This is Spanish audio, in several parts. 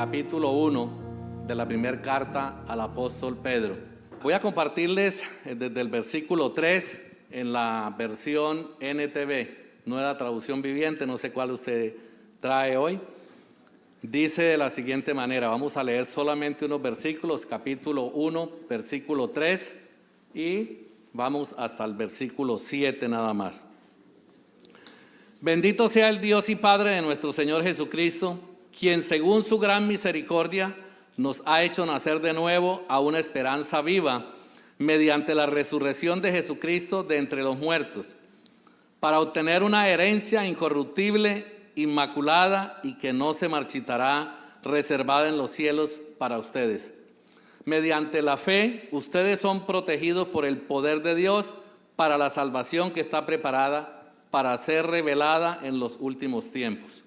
capítulo 1 de la primera carta al apóstol Pedro. Voy a compartirles desde el versículo 3 en la versión NTV, Nueva Traducción Viviente, no sé cuál usted trae hoy. Dice de la siguiente manera, vamos a leer solamente unos versículos, capítulo 1, versículo 3 y vamos hasta el versículo 7 nada más. Bendito sea el Dios y Padre de nuestro Señor Jesucristo, quien según su gran misericordia nos ha hecho nacer de nuevo a una esperanza viva mediante la resurrección de Jesucristo de entre los muertos, para obtener una herencia incorruptible, inmaculada y que no se marchitará, reservada en los cielos para ustedes. Mediante la fe, ustedes son protegidos por el poder de Dios para la salvación que está preparada para ser revelada en los últimos tiempos,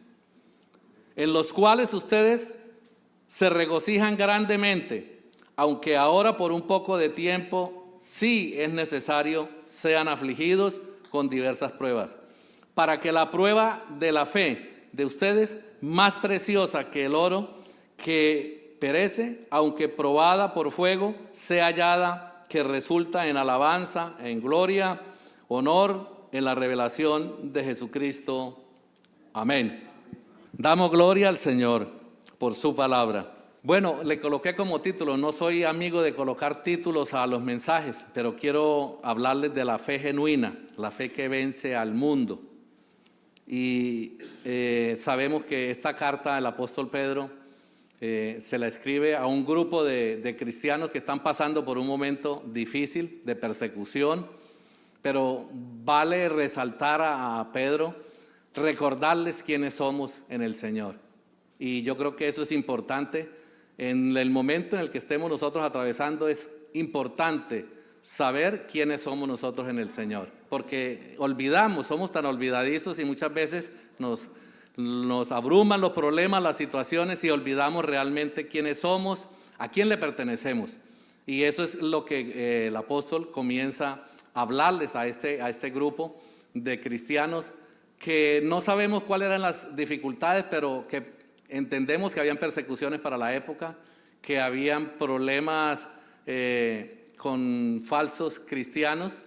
en los cuales ustedes se regocijan grandemente, aunque ahora por un poco de tiempo sí es necesario sean afligidos con diversas pruebas, para que la prueba de la fe de ustedes, más preciosa que el oro que perece, aunque probada por fuego, sea hallada que resulta en alabanza, en gloria, honor, en la revelación de Jesucristo. Amén. Damos gloria al Señor por su palabra. Bueno, le coloqué como título, no soy amigo de colocar títulos a los mensajes, pero quiero hablarles de la fe genuina, la fe que vence al mundo. Y sabemos que esta carta del apóstol Pedro se la escribe a un grupo de cristianos que están pasando por un momento difícil de persecución, pero vale resaltar a Pedro, recordarles quiénes somos en el Señor. Y yo creo que eso es importante. En el momento en el que estemos nosotros atravesando es importante saber quiénes somos nosotros en el Señor. Porque olvidamos, somos tan olvidadizos y muchas veces nos abruman los problemas, las situaciones y olvidamos realmente quiénes somos, a quién le pertenecemos. Y eso es lo que el apóstol comienza a hablarles a este grupo de cristianos que no sabemos cuáles eran las dificultades, pero que entendemos que habían persecuciones para la época, que habían problemas con falsos cristianos.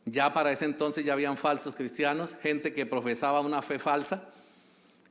Ya para ese entonces ya habían falsos cristianos, gente que profesaba una fe falsa.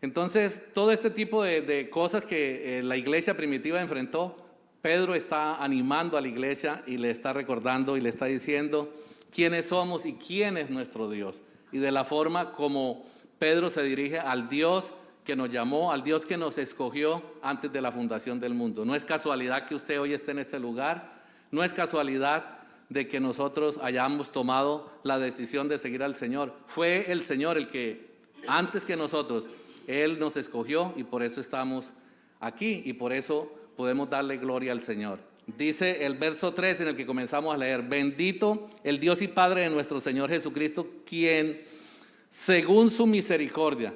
Entonces, todo este tipo de cosas que la iglesia primitiva enfrentó, Pedro está animando a la iglesia y le está recordando y le está diciendo quiénes somos y quién es nuestro Dios. Y de la forma como Pedro se dirige al Dios que nos llamó, al Dios que nos escogió antes de la fundación del mundo. No es casualidad que usted hoy esté en este lugar, no es casualidad de que nosotros hayamos tomado la decisión de seguir al Señor. Fue el Señor el que, antes que nosotros, Él nos escogió y por eso estamos aquí y por eso podemos darle gloria al Señor. Dice el verso 3 en el que comenzamos a leer: bendito el Dios y Padre de nuestro Señor Jesucristo, quien según su misericordia,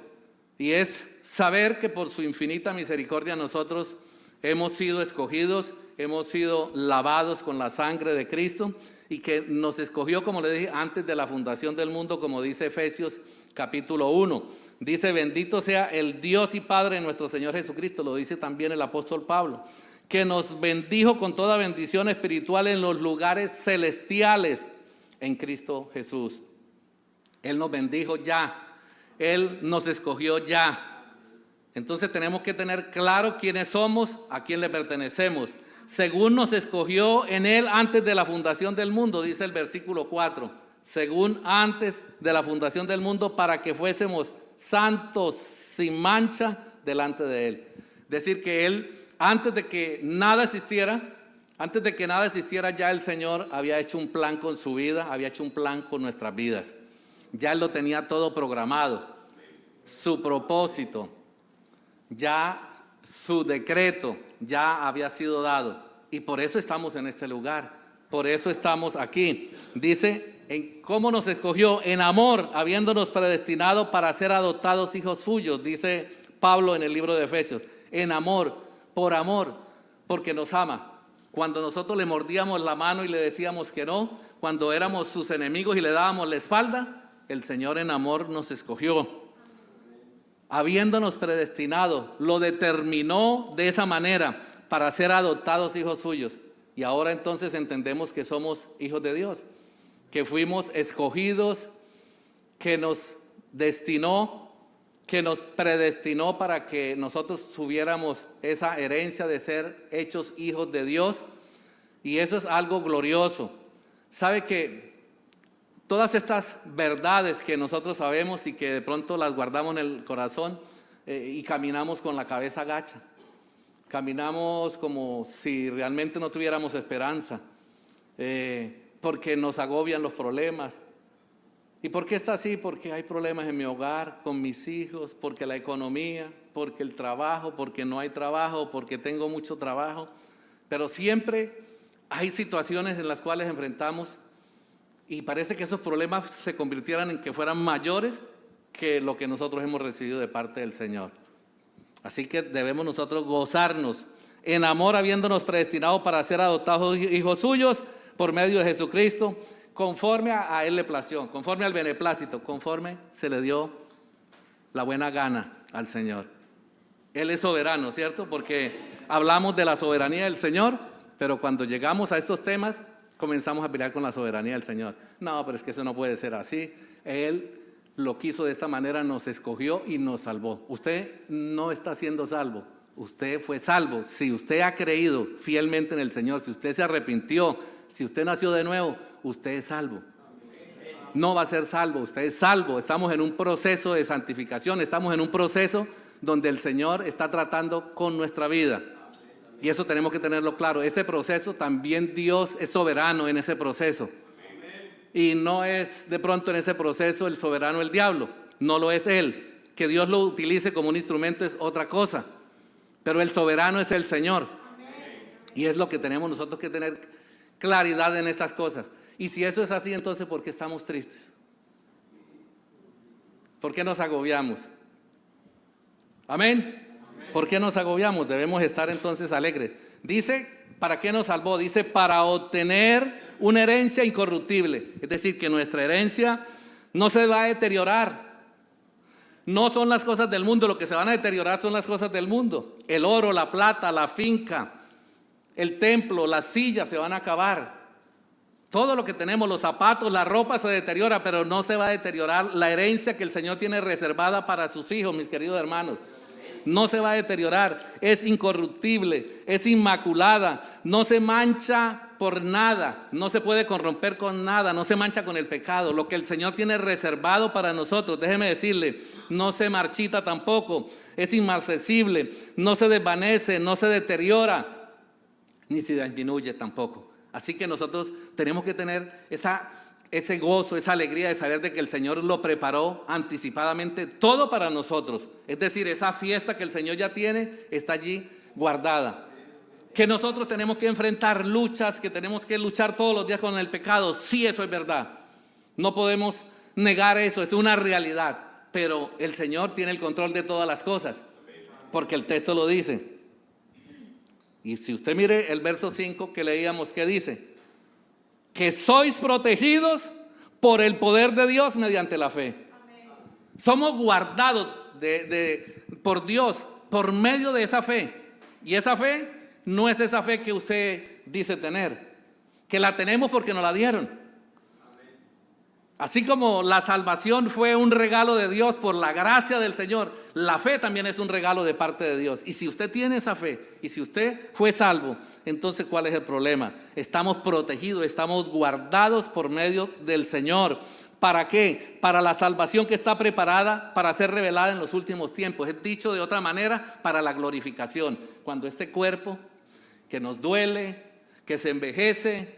y es saber que por su infinita misericordia nosotros hemos sido escogidos, hemos sido lavados con la sangre de Cristo y que nos escogió, como le dije, antes de la fundación del mundo, como dice Efesios capítulo 1. Dice: bendito sea el Dios y Padre de nuestro Señor Jesucristo, lo dice también el apóstol Pablo, que nos bendijo con toda bendición espiritual en los lugares celestiales en Cristo Jesús. Él nos bendijo ya, Él nos escogió ya. Entonces tenemos que tener claro quiénes somos, a quién le pertenecemos. Según nos escogió en Él antes de la fundación del mundo, dice el versículo 4. Según antes de la fundación del mundo, para que fuésemos santos sin mancha delante de Él. Es decir, que Él, antes de que nada existiera, ya el Señor había hecho un plan con su vida, había hecho un plan con nuestras vidas. Ya Él lo tenía todo programado, su propósito, ya su decreto ya había sido dado. Y por eso estamos en este lugar, por eso estamos aquí. Dice, en cómo nos escogió, en amor, habiéndonos predestinado para ser adoptados hijos suyos, dice Pablo en el libro de Efesios. En amor, porque nos ama. Cuando nosotros le mordíamos la mano y le decíamos que no, cuando éramos sus enemigos y le dábamos la espalda, el Señor en amor nos escogió. habiéndonos predestinado, lo determinó de esa manera para ser adoptados hijos suyos. Y ahora entonces entendemos que somos hijos de Dios, que fuimos escogidos, que nos destinó, que nos predestinó para que nosotros tuviéramos esa herencia de ser hechos hijos de Dios. Y eso es algo glorioso. Sabe que todas estas verdades que nosotros sabemos y que de pronto las guardamos en el corazón y caminamos con la cabeza gacha, caminamos como si realmente no tuviéramos esperanza, porque nos agobian los problemas. ¿Y por qué está así? Porque hay problemas en mi hogar, con mis hijos, porque la economía, porque el trabajo, porque no hay trabajo, porque tengo mucho trabajo. Pero siempre hay situaciones en las cuales enfrentamos y parece que esos problemas se convirtieran en que fueran mayores que lo que nosotros hemos recibido de parte del Señor. Así que debemos nosotros gozarnos en amor, habiéndonos predestinado para ser adoptados hijos suyos por medio de Jesucristo, conforme a Él le plació, conforme al beneplácito, conforme se le dio la buena gana al Señor. Él es soberano, ¿cierto? Porque hablamos de la soberanía del Señor, pero cuando llegamos a estos temas, comenzamos a pelear con la soberanía del Señor. No, pero es que eso no puede ser así. Él lo quiso de esta manera, nos escogió y nos salvó. Usted no está siendo salvo, usted fue salvo. Si usted ha creído fielmente en el Señor, si usted se arrepintió, si usted nació de nuevo, usted es salvo. No va a ser salvo, usted es salvo. Estamos en un proceso de santificación, estamos en un proceso donde el Señor está tratando con nuestra vida. Y eso tenemos que tenerlo claro. Ese proceso también Dios es soberano en ese proceso. Y no es de pronto en ese proceso el soberano el diablo, no lo es Él. Que Dios lo utilice como un instrumento es otra cosa, pero el soberano es el Señor. Y es lo que tenemos nosotros que tener claridad en esas cosas. Y si eso es así, entonces ¿por qué estamos tristes? ¿Por qué nos agobiamos? Amén. ¿Por qué nos agobiamos? Debemos estar entonces alegres. Dice, ¿para qué nos salvó? Dice, para obtener una herencia incorruptible. Es decir, que nuestra herencia no se va a deteriorar. No son las cosas del mundo, lo que se van a deteriorar son las cosas del mundo. El oro, la plata, la finca, el templo, las sillas se van a acabar. Todo lo que tenemos, los zapatos, la ropa se deteriora, pero no se va a deteriorar la herencia que el Señor tiene reservada para sus hijos, mis queridos hermanos. No se va a deteriorar, es incorruptible, es inmaculada, no se mancha por nada, no se puede corromper con nada, no se mancha con el pecado. Lo que el Señor tiene reservado para nosotros, déjeme decirle, no se marchita tampoco, es inmarcesible, no se desvanece, no se deteriora, ni se disminuye tampoco. Así que nosotros tenemos que tener ese gozo, esa alegría de saber de que el Señor lo preparó anticipadamente todo para nosotros. Es decir, esa fiesta que el Señor ya tiene está allí guardada. Que nosotros tenemos que enfrentar luchas, que tenemos que luchar todos los días con el pecado. Sí, eso es verdad. No podemos negar eso, es una realidad. Pero el Señor tiene el control de todas las cosas, porque el texto lo dice. Y si usted mire el verso 5 que leíamos, ¿qué dice? Que sois protegidos por el poder de Dios mediante la fe. Amén. Somos guardados por Dios por medio de esa fe. Y esa fe no es esa fe que usted dice tener, que la tenemos porque nos la dieron. Así como la salvación fue un regalo de Dios por la gracia del Señor, la fe también es un regalo de parte de Dios. Y si usted tiene esa fe, y si usted fue salvo, entonces ¿cuál es el problema? Estamos protegidos, estamos guardados por medio del Señor. ¿Para qué? Para la salvación que está preparada para ser revelada en los últimos tiempos. Es dicho de otra manera, para la glorificación. Cuando este cuerpo que nos duele, que se envejece,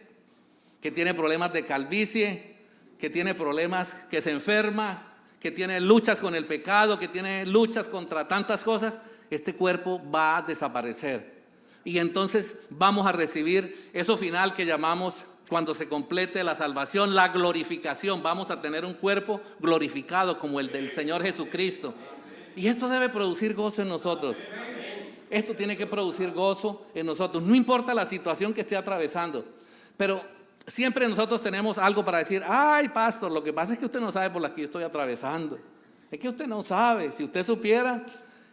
que tiene problemas de calvicie, que tiene problemas, que se enferma, que tiene luchas con el pecado, que tiene luchas contra tantas cosas, este cuerpo va a desaparecer. Y entonces vamos a recibir eso final que llamamos, cuando se complete la salvación, la glorificación. Vamos a tener un cuerpo glorificado como el del Señor Jesucristo. Y esto debe producir gozo en nosotros. Esto tiene que producir gozo en nosotros. No importa la situación que esté atravesando, pero siempre nosotros tenemos algo para decir. Ay, pastor, lo que pasa es que usted no sabe por la que yo estoy atravesando. Es que usted no sabe. Si usted supiera,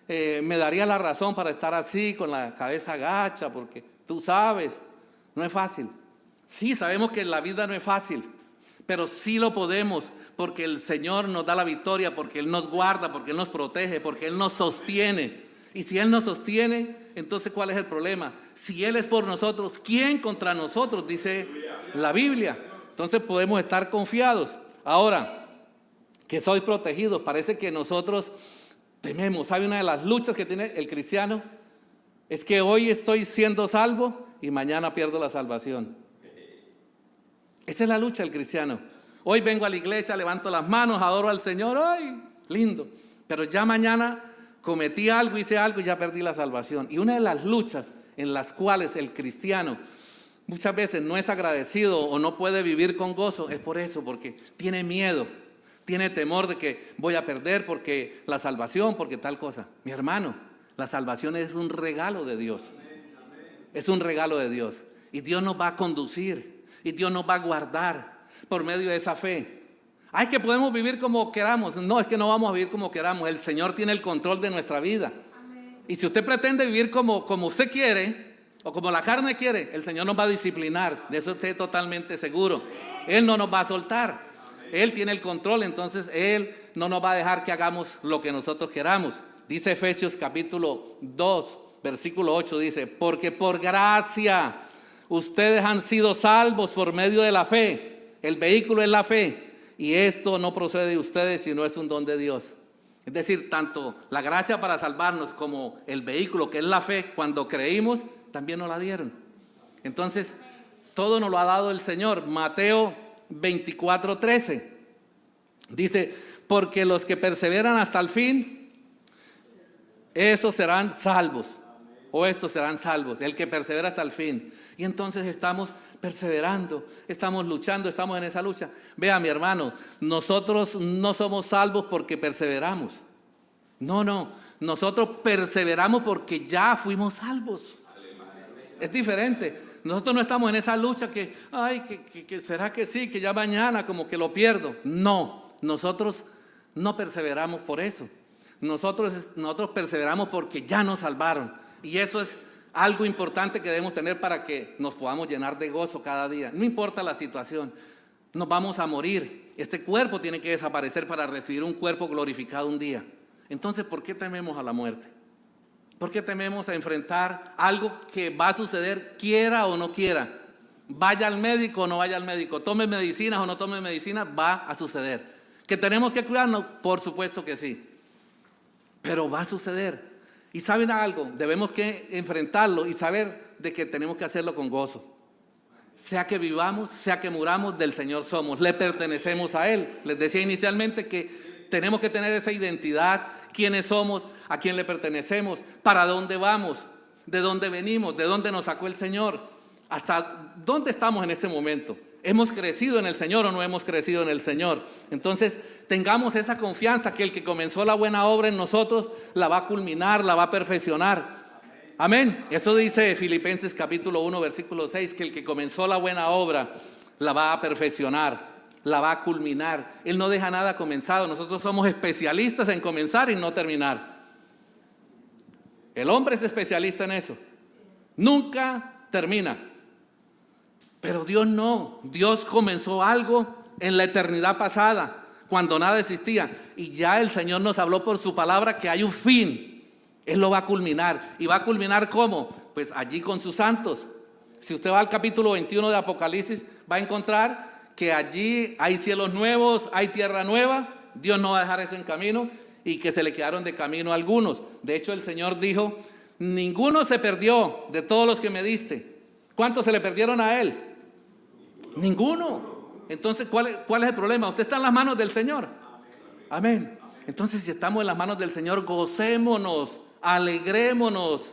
me daría la razón para estar así, con la cabeza agacha, porque tú sabes, no es fácil. Sí, sabemos que la vida no es fácil, pero sí lo podemos, porque el Señor nos da la victoria, porque Él nos guarda, porque Él nos protege, porque Él nos sostiene. Y si Él nos sostiene, entonces ¿cuál es el problema? Si Él es por nosotros, ¿quién contra nosotros? Dice la Biblia. Entonces podemos estar confiados. Ahora, que sois protegidos, parece que nosotros tememos. ¿Sabe una de las luchas que tiene el cristiano? Es que hoy estoy siendo salvo y mañana pierdo la salvación. Esa es la lucha del cristiano. Hoy vengo a la iglesia, levanto las manos, adoro al Señor, ¡ay! Lindo. Pero ya mañana cometí algo, hice algo y ya perdí la salvación. Y una de las luchas en las cuales el cristiano muchas veces no es agradecido o no puede vivir con gozo es por eso, porque tiene miedo, tiene temor de que voy a perder porque la salvación, porque tal cosa. Mi hermano, la salvación es un regalo de Dios. Es un regalo de Dios. Y Dios nos va a conducir y Dios nos va a guardar por medio de esa fe. Ay, que podemos vivir como queramos. No, es que no vamos a vivir como queramos. El Señor tiene el control de nuestra vida. Y si usted pretende vivir como usted quiere o como la carne quiere, el Señor nos va a disciplinar. De eso esté totalmente seguro. Él no nos va a soltar. Él tiene el control, entonces Él no nos va a dejar que hagamos lo que nosotros queramos. Dice Efesios capítulo 2, versículo 8, dice: porque por gracia ustedes han sido salvos por medio de la fe. El vehículo es la fe. Y esto no procede de ustedes, sino es un don de Dios. Es decir, tanto la gracia para salvarnos como el vehículo que es la fe, cuando creímos, también nos la dieron. Entonces, todo nos lo ha dado el Señor. Mateo 24:13 dice: porque los que perseveran hasta el fin, esos serán salvos. O estos serán salvos, el que persevera hasta el fin. Y entonces estamos perseverando, estamos luchando, estamos en esa lucha. Vea, mi hermano, nosotros no somos salvos porque perseveramos. No, nosotros perseveramos porque ya fuimos salvos. Es diferente. Nosotros no estamos en esa lucha que, ay, que será que sí, que ya mañana como que lo pierdo. No, nosotros no perseveramos por eso. Nosotros perseveramos porque ya nos salvaron. Y eso es algo importante que debemos tener para que nos podamos llenar de gozo cada día. No importa la situación, nos vamos a morir. Este cuerpo tiene que desaparecer para recibir un cuerpo glorificado un día. Entonces, ¿por qué tememos a la muerte? ¿Por qué tememos a enfrentar algo que va a suceder, quiera o no quiera? Vaya al médico o no vaya al médico, tome medicinas o no tome medicinas, va a suceder. ¿Que tenemos que cuidarnos? Por supuesto que sí. Pero va a suceder. Y saben algo, debemos que enfrentarlo y saber de que tenemos que hacerlo con gozo. Sea que vivamos, sea que muramos, del Señor somos, le pertenecemos a Él. Les decía inicialmente que tenemos que tener esa identidad, quiénes somos, a quién le pertenecemos, para dónde vamos, de dónde venimos, de dónde nos sacó el Señor, hasta dónde estamos en este momento. ¿Hemos crecido en el Señor o no hemos crecido en el Señor? Entonces, tengamos esa confianza que el que comenzó la buena obra en nosotros la va a culminar, la va a perfeccionar. Amén. Eso dice Filipenses capítulo 1, versículo 6, que el que comenzó la buena obra la va a perfeccionar, la va a culminar. Él no deja nada comenzado. Nosotros somos especialistas en comenzar y no terminar. El hombre es especialista en eso. Nunca termina. Pero Dios no. Dios comenzó algo en la eternidad pasada, cuando nada existía. Y ya el Señor nos habló por su palabra que hay un fin. Él lo va a culminar. ¿Y va a culminar cómo? Pues allí con sus santos. Si usted va al capítulo 21 de Apocalipsis, va a encontrar que allí hay cielos nuevos, hay tierra nueva. Dios no va a dejar eso en camino, y que se le quedaron de camino algunos. De hecho, el Señor dijo: ninguno se perdió de todos los que me diste. ¿Cuántos se le perdieron a Él? Ninguno. Entonces, ¿cuál es el problema? Usted está en las manos del Señor. Amén. Entonces, si estamos en las manos del Señor, gocémonos, alegrémonos,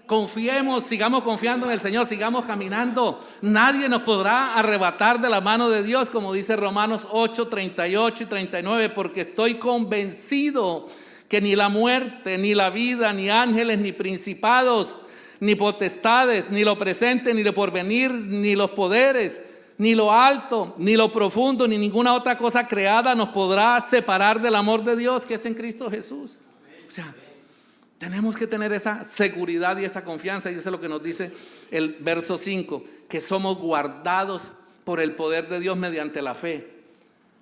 confiemos, sigamos confiando en el Señor, sigamos caminando. Nadie nos podrá arrebatar de la mano de Dios, como dice Romanos 8, 38 y 39, porque estoy convencido que ni la muerte, ni la vida, ni ángeles, ni principados, ni potestades, ni lo presente, ni lo porvenir, ni los poderes, ni lo alto, ni lo profundo, ni ninguna otra cosa creada nos podrá separar del amor de Dios que es en Cristo Jesús. O sea, tenemos que tener esa seguridad y esa confianza, y eso es lo que nos dice el verso 5, que somos guardados por el poder de Dios mediante la fe.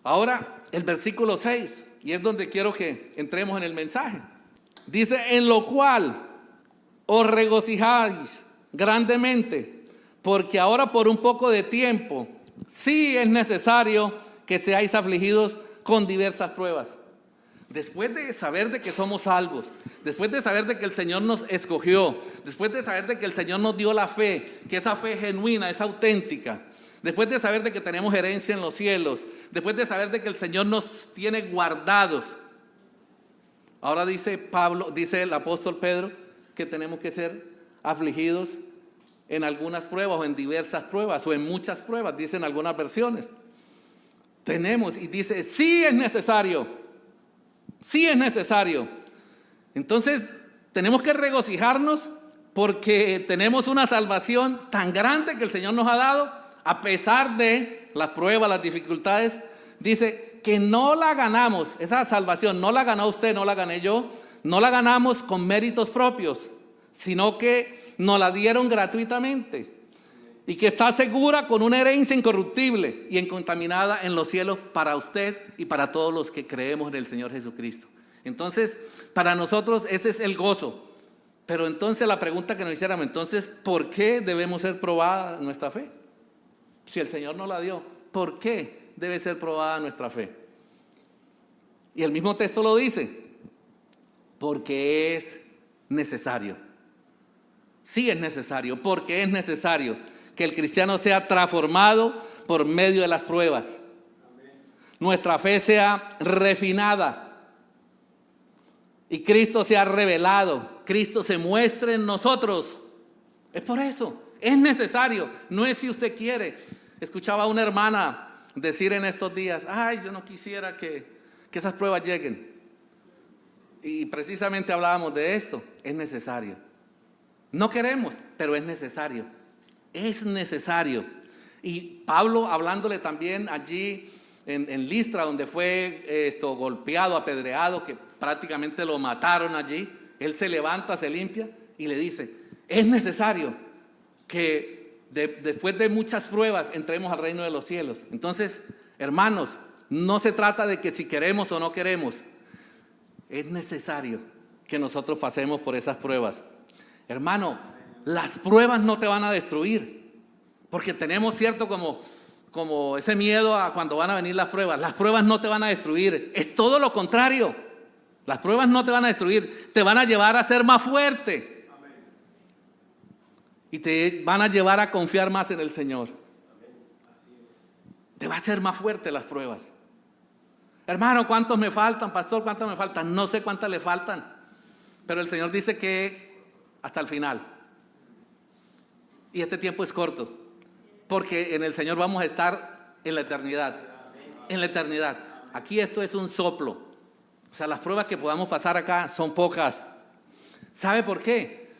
Ahora, el versículo 6, y es donde quiero que entremos en el mensaje. Dice, en lo cual os regocijáis grandemente, porque ahora por un poco de tiempo, sí es necesario que seáis afligidos con diversas pruebas. Después de saber de que somos salvos, después de saber de que el Señor nos escogió, después de saber de que el Señor nos dio la fe, que esa fe es genuina, es auténtica, después de saber de que tenemos herencia en los cielos, después de saber de que el Señor nos tiene guardados, ahora dice Pablo, dice el apóstol Pedro, que tenemos que ser afligidos en algunas pruebas o en diversas pruebas o en muchas pruebas, dicen algunas versiones. Tenemos, y dice, sí es necesario. Sí es necesario. Entonces tenemos que regocijarnos porque tenemos una salvación tan grande que el Señor nos ha dado, a pesar de las pruebas, las dificultades. Dice que no la ganamos, esa salvación no la ganó usted, no la gané yo, no la ganamos con méritos propios, sino que nos la dieron gratuitamente, y que está segura con una herencia incorruptible y incontaminada en los cielos para usted y para todos los que creemos en el Señor Jesucristo. Entonces, para nosotros ese es el gozo. Pero entonces la pregunta que nos hiciéramos, entonces, ¿por qué debemos ser probada nuestra fe? Si el Señor nos la dio, ¿por qué debe ser probada nuestra fe? Y el mismo texto lo dice, porque es necesario. Sí es necesario, porque es necesario que el cristiano sea transformado por medio de las pruebas. Nuestra fe sea refinada y Cristo sea revelado, Cristo se muestre en nosotros. Es por eso, es necesario, no es si usted quiere. Escuchaba a una hermana decir en estos días, ay, yo no quisiera que esas pruebas lleguen. Y precisamente hablábamos de esto, es necesario. No queremos, pero es necesario. Es necesario. Y Pablo, hablándole también allí en Listra, donde fue golpeado, apedreado, que prácticamente lo mataron allí, él se levanta, se limpia y le dice, es necesario que después de muchas pruebas entremos al reino de los cielos. Entonces, hermanos, no se trata de que si queremos o no queremos, es necesario que nosotros pasemos por esas pruebas. Hermano, las pruebas no te van a destruir, porque tenemos cierto como ese miedo a cuando van a venir las pruebas. Las pruebas no te van a destruir, es todo lo contrario. Las pruebas no te van a destruir, te van a llevar a ser más fuerte. Y te van a llevar a confiar más en el Señor. Te va a hacer más fuerte las pruebas. Hermano, ¿cuántos me faltan? Pastor, ¿cuántos me faltan? No sé cuántas le faltan, pero el Señor dice que hasta el final. Y este tiempo es corto, porque en el Señor vamos a estar en la eternidad. En la eternidad. Aquí esto es un soplo. O sea, las pruebas que podamos pasar acá son pocas. ¿Sabe por qué?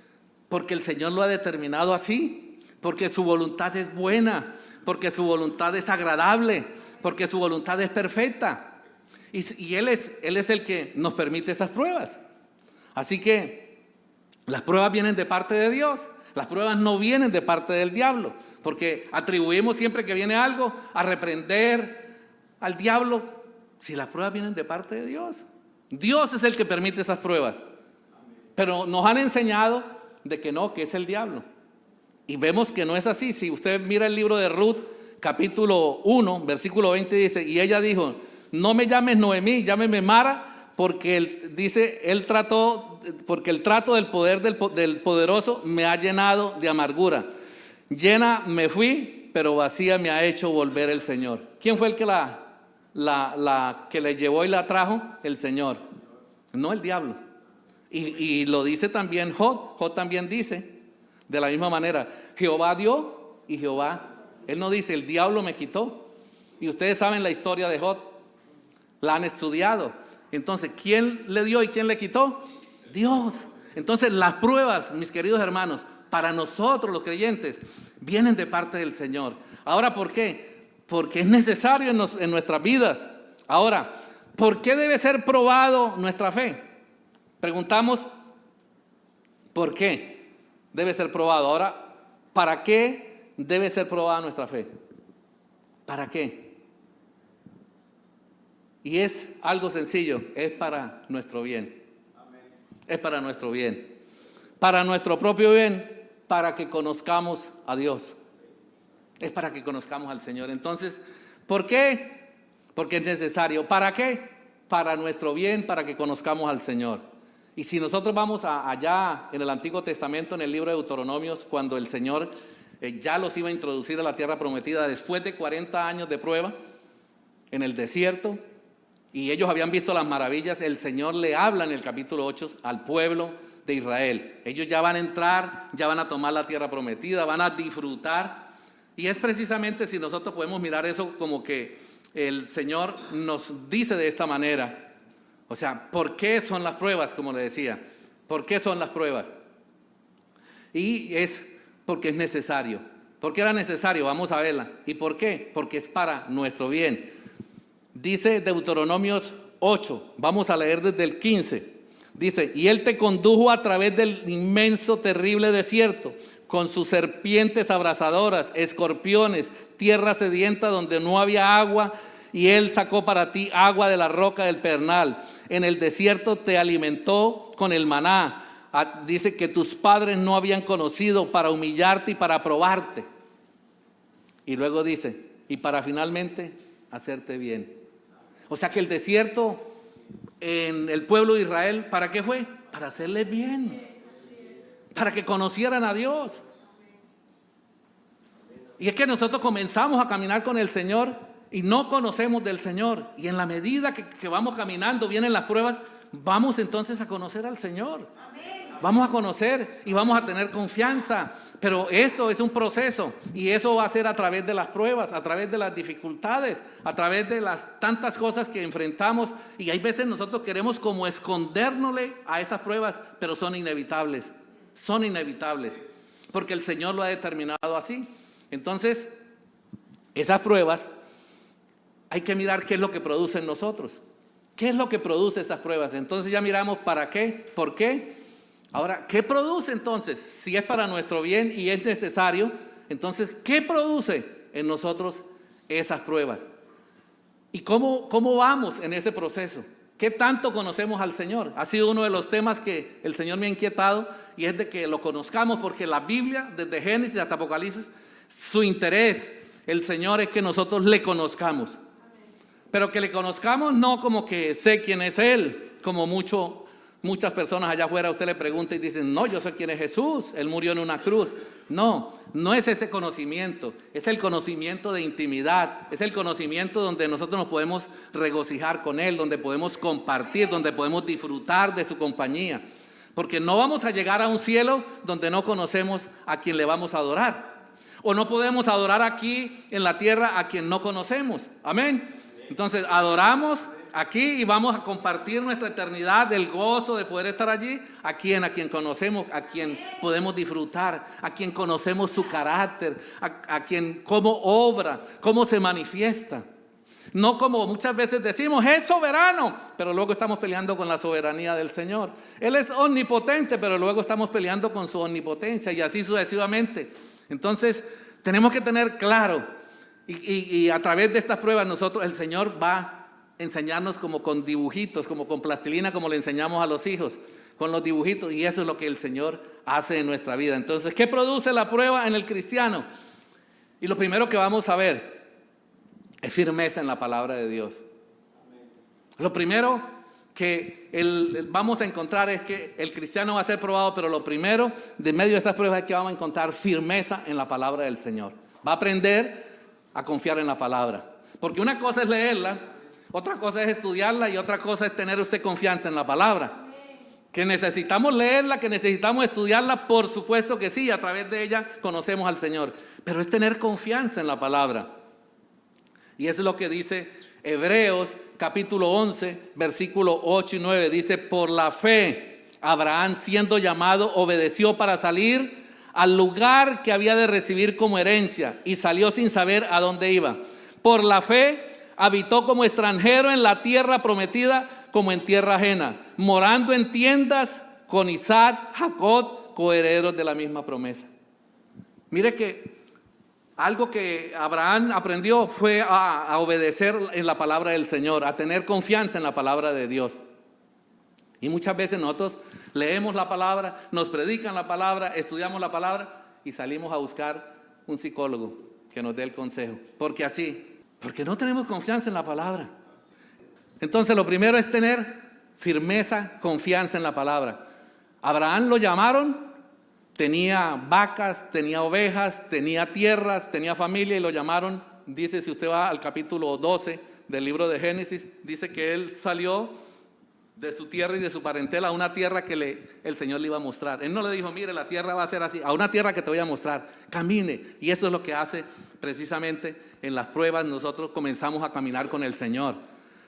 Porque el Señor lo ha determinado así. Porque su voluntad es buena. Porque su voluntad es agradable. Porque su voluntad es perfecta. Y Él es el que nos permite esas pruebas. Así que las pruebas vienen de parte de Dios. Las pruebas no vienen de parte del diablo. Porque atribuimos siempre que viene algo a reprender al diablo. Si las pruebas vienen de parte de Dios. Dios es el que permite esas pruebas. Pero nos han enseñado de que no, que es el diablo. Y vemos que no es así. Si usted mira el libro de Ruth, capítulo 1, versículo 20, dice, y ella dijo, no me llames Noemí, llámeme Mara, porque el trato del poder del poderoso me ha llenado de amargura. Llena me fui, pero vacía me ha hecho volver el Señor. ¿Quién fue el que que le llevó y la trajo? El Señor, no el diablo. Y lo dice también Job. Job también dice de la misma manera, Jehová dio y Jehová, él no dice el diablo me quitó. Y ustedes saben la historia de Job, la han estudiado. Entonces, ¿quién le dio y quién le quitó? Dios. Entonces las pruebas, mis queridos hermanos, para nosotros los creyentes, vienen de parte del Señor. Ahora, ¿por qué? Porque es necesario en nuestras vidas. Ahora, ¿por qué debe ser probado nuestra fe? Preguntamos, ¿por qué debe ser probado? Ahora, ¿para qué debe ser probada nuestra fe? ¿Para qué? Y es algo sencillo, es para nuestro bien. Es para nuestro bien. Para nuestro propio bien, para que conozcamos a Dios. Es para que conozcamos al Señor. Entonces, ¿por qué? Porque es necesario. ¿Para qué? Para nuestro bien, para que conozcamos al Señor. Y si nosotros vamos allá en el Antiguo Testamento, en el libro de Deuteronomios, cuando el Señor ya los iba a introducir a la tierra prometida después de 40 años de prueba en el desierto, y ellos habían visto las maravillas, el Señor le habla en el capítulo 8 al pueblo de Israel. Ellos ya van a entrar, ya van a tomar la tierra prometida, van a disfrutar. Y es precisamente, si nosotros podemos mirar eso como que el Señor nos dice de esta manera. O sea, ¿por qué son las pruebas? Como le decía, ¿por qué son las pruebas? Y es porque es necesario. ¿Por qué era necesario? Vamos a verla. ¿Y por qué? Porque es para nuestro bien. Dice Deuteronomios 8, vamos a leer desde el 15. Dice, y Él te condujo a través del inmenso, terrible desierto, con sus serpientes abrasadoras, escorpiones, tierra sedienta donde no había agua, y Él sacó para ti agua de la roca del Pernal. En el desierto te alimentó con el maná. Dice que tus padres no habían conocido, para humillarte y para probarte. Y luego dice, y para finalmente hacerte bien. O sea que el desierto en el pueblo de Israel, ¿para qué fue? Para hacerles bien, para que conocieran a Dios. Y es que nosotros comenzamos a caminar con el Señor y no conocemos del Señor, y en la medida que vamos caminando, vienen las pruebas, vamos entonces a conocer al Señor. Vamos a conocer y vamos a tener confianza. Pero eso es un proceso, y eso va a ser a través de las pruebas, a través de las dificultades, a través de las tantas cosas que enfrentamos. Y hay veces nosotros queremos como escondérnosle a esas pruebas, pero son inevitables, porque el Señor lo ha determinado así. Entonces, esas pruebas hay que mirar qué es lo que produce en nosotros. ¿Qué es lo que produce esas pruebas? Entonces ya miramos para qué, por qué. Ahora, ¿qué produce entonces? Si es para nuestro bien y es necesario, entonces, ¿qué produce en nosotros esas pruebas? ¿Y cómo vamos en ese proceso? ¿Qué tanto conocemos al Señor? Ha sido uno de los temas que el Señor me ha inquietado, y es de que lo conozcamos, porque la Biblia, desde Génesis hasta Apocalipsis, su interés, el Señor, es que nosotros le conozcamos. Pero que le conozcamos no como que sé quién es Él, como muchas personas allá afuera usted le pregunta y dicen, no, yo sé quién es Jesús, Él murió en una cruz. No es ese conocimiento, es el conocimiento de intimidad, es el conocimiento donde nosotros nos podemos regocijar con Él, donde podemos compartir, donde podemos disfrutar de su compañía. Porque no vamos a llegar a un cielo donde no conocemos a quien le vamos a adorar. O no podemos adorar aquí en la tierra a quien no conocemos. Amén. Entonces adoramos aquí y vamos a compartir nuestra eternidad, del gozo de poder estar allí, a quien conocemos, a quien podemos disfrutar, a quien conocemos su carácter, a quien cómo obra, cómo se manifiesta. No como muchas veces decimos, es soberano, pero luego estamos peleando con la soberanía del Señor. Él es omnipotente, pero luego estamos peleando con su omnipotencia, y así sucesivamente. Entonces tenemos que tener claro, y a través de estas pruebas nosotros, el Señor va a enseñarnos como con dibujitos, como con plastilina, como le enseñamos a los hijos, con los dibujitos, y eso es lo que el Señor hace en nuestra vida. Entonces, ¿qué produce la prueba en el cristiano? Y lo primero que vamos a ver es firmeza en la palabra de Dios. Lo primero que vamos a encontrar es que el cristiano va a ser probado, pero lo primero de medio de esas pruebas es que vamos a encontrar firmeza en la palabra del Señor. Va a aprender a confiar en la palabra, porque una cosa es leerla, otra cosa es estudiarla, y otra cosa es tener usted confianza en la palabra. Que necesitamos leerla, que necesitamos estudiarla, por supuesto que sí, a través de ella conocemos al Señor, pero es tener confianza en la palabra. Y eso es lo que dice Hebreos capítulo 11, versículo 8 y 9. Dice, por la fe, Abraham, siendo llamado, obedeció para salir al lugar que había de recibir como herencia, y salió sin saber a dónde iba. Por la fe habitó como extranjero en la tierra prometida, como en tierra ajena, morando en tiendas con Isaac, Jacob, coherederos de la misma promesa. Mire que algo que Abraham aprendió fue a obedecer en la palabra del Señor, a tener confianza en la palabra de Dios. Y muchas veces nosotros leemos la palabra, nos predican la palabra, estudiamos la palabra y salimos a buscar un psicólogo que nos dé el consejo. Porque no tenemos confianza en la palabra. Entonces lo primero es tener firmeza, confianza en la palabra. Abraham lo llamaron, tenía vacas, tenía ovejas, tenía tierras, tenía familia, y lo llamaron. Dice, si usted va al capítulo 12 del libro de Génesis, dice que él salió de su tierra y de su parentela a una tierra que el Señor le iba a mostrar. Él no le dijo, mire, la tierra va a ser así, a una tierra que te voy a mostrar, camine. Y eso es lo que hace precisamente en las pruebas. Nosotros comenzamos a caminar con el Señor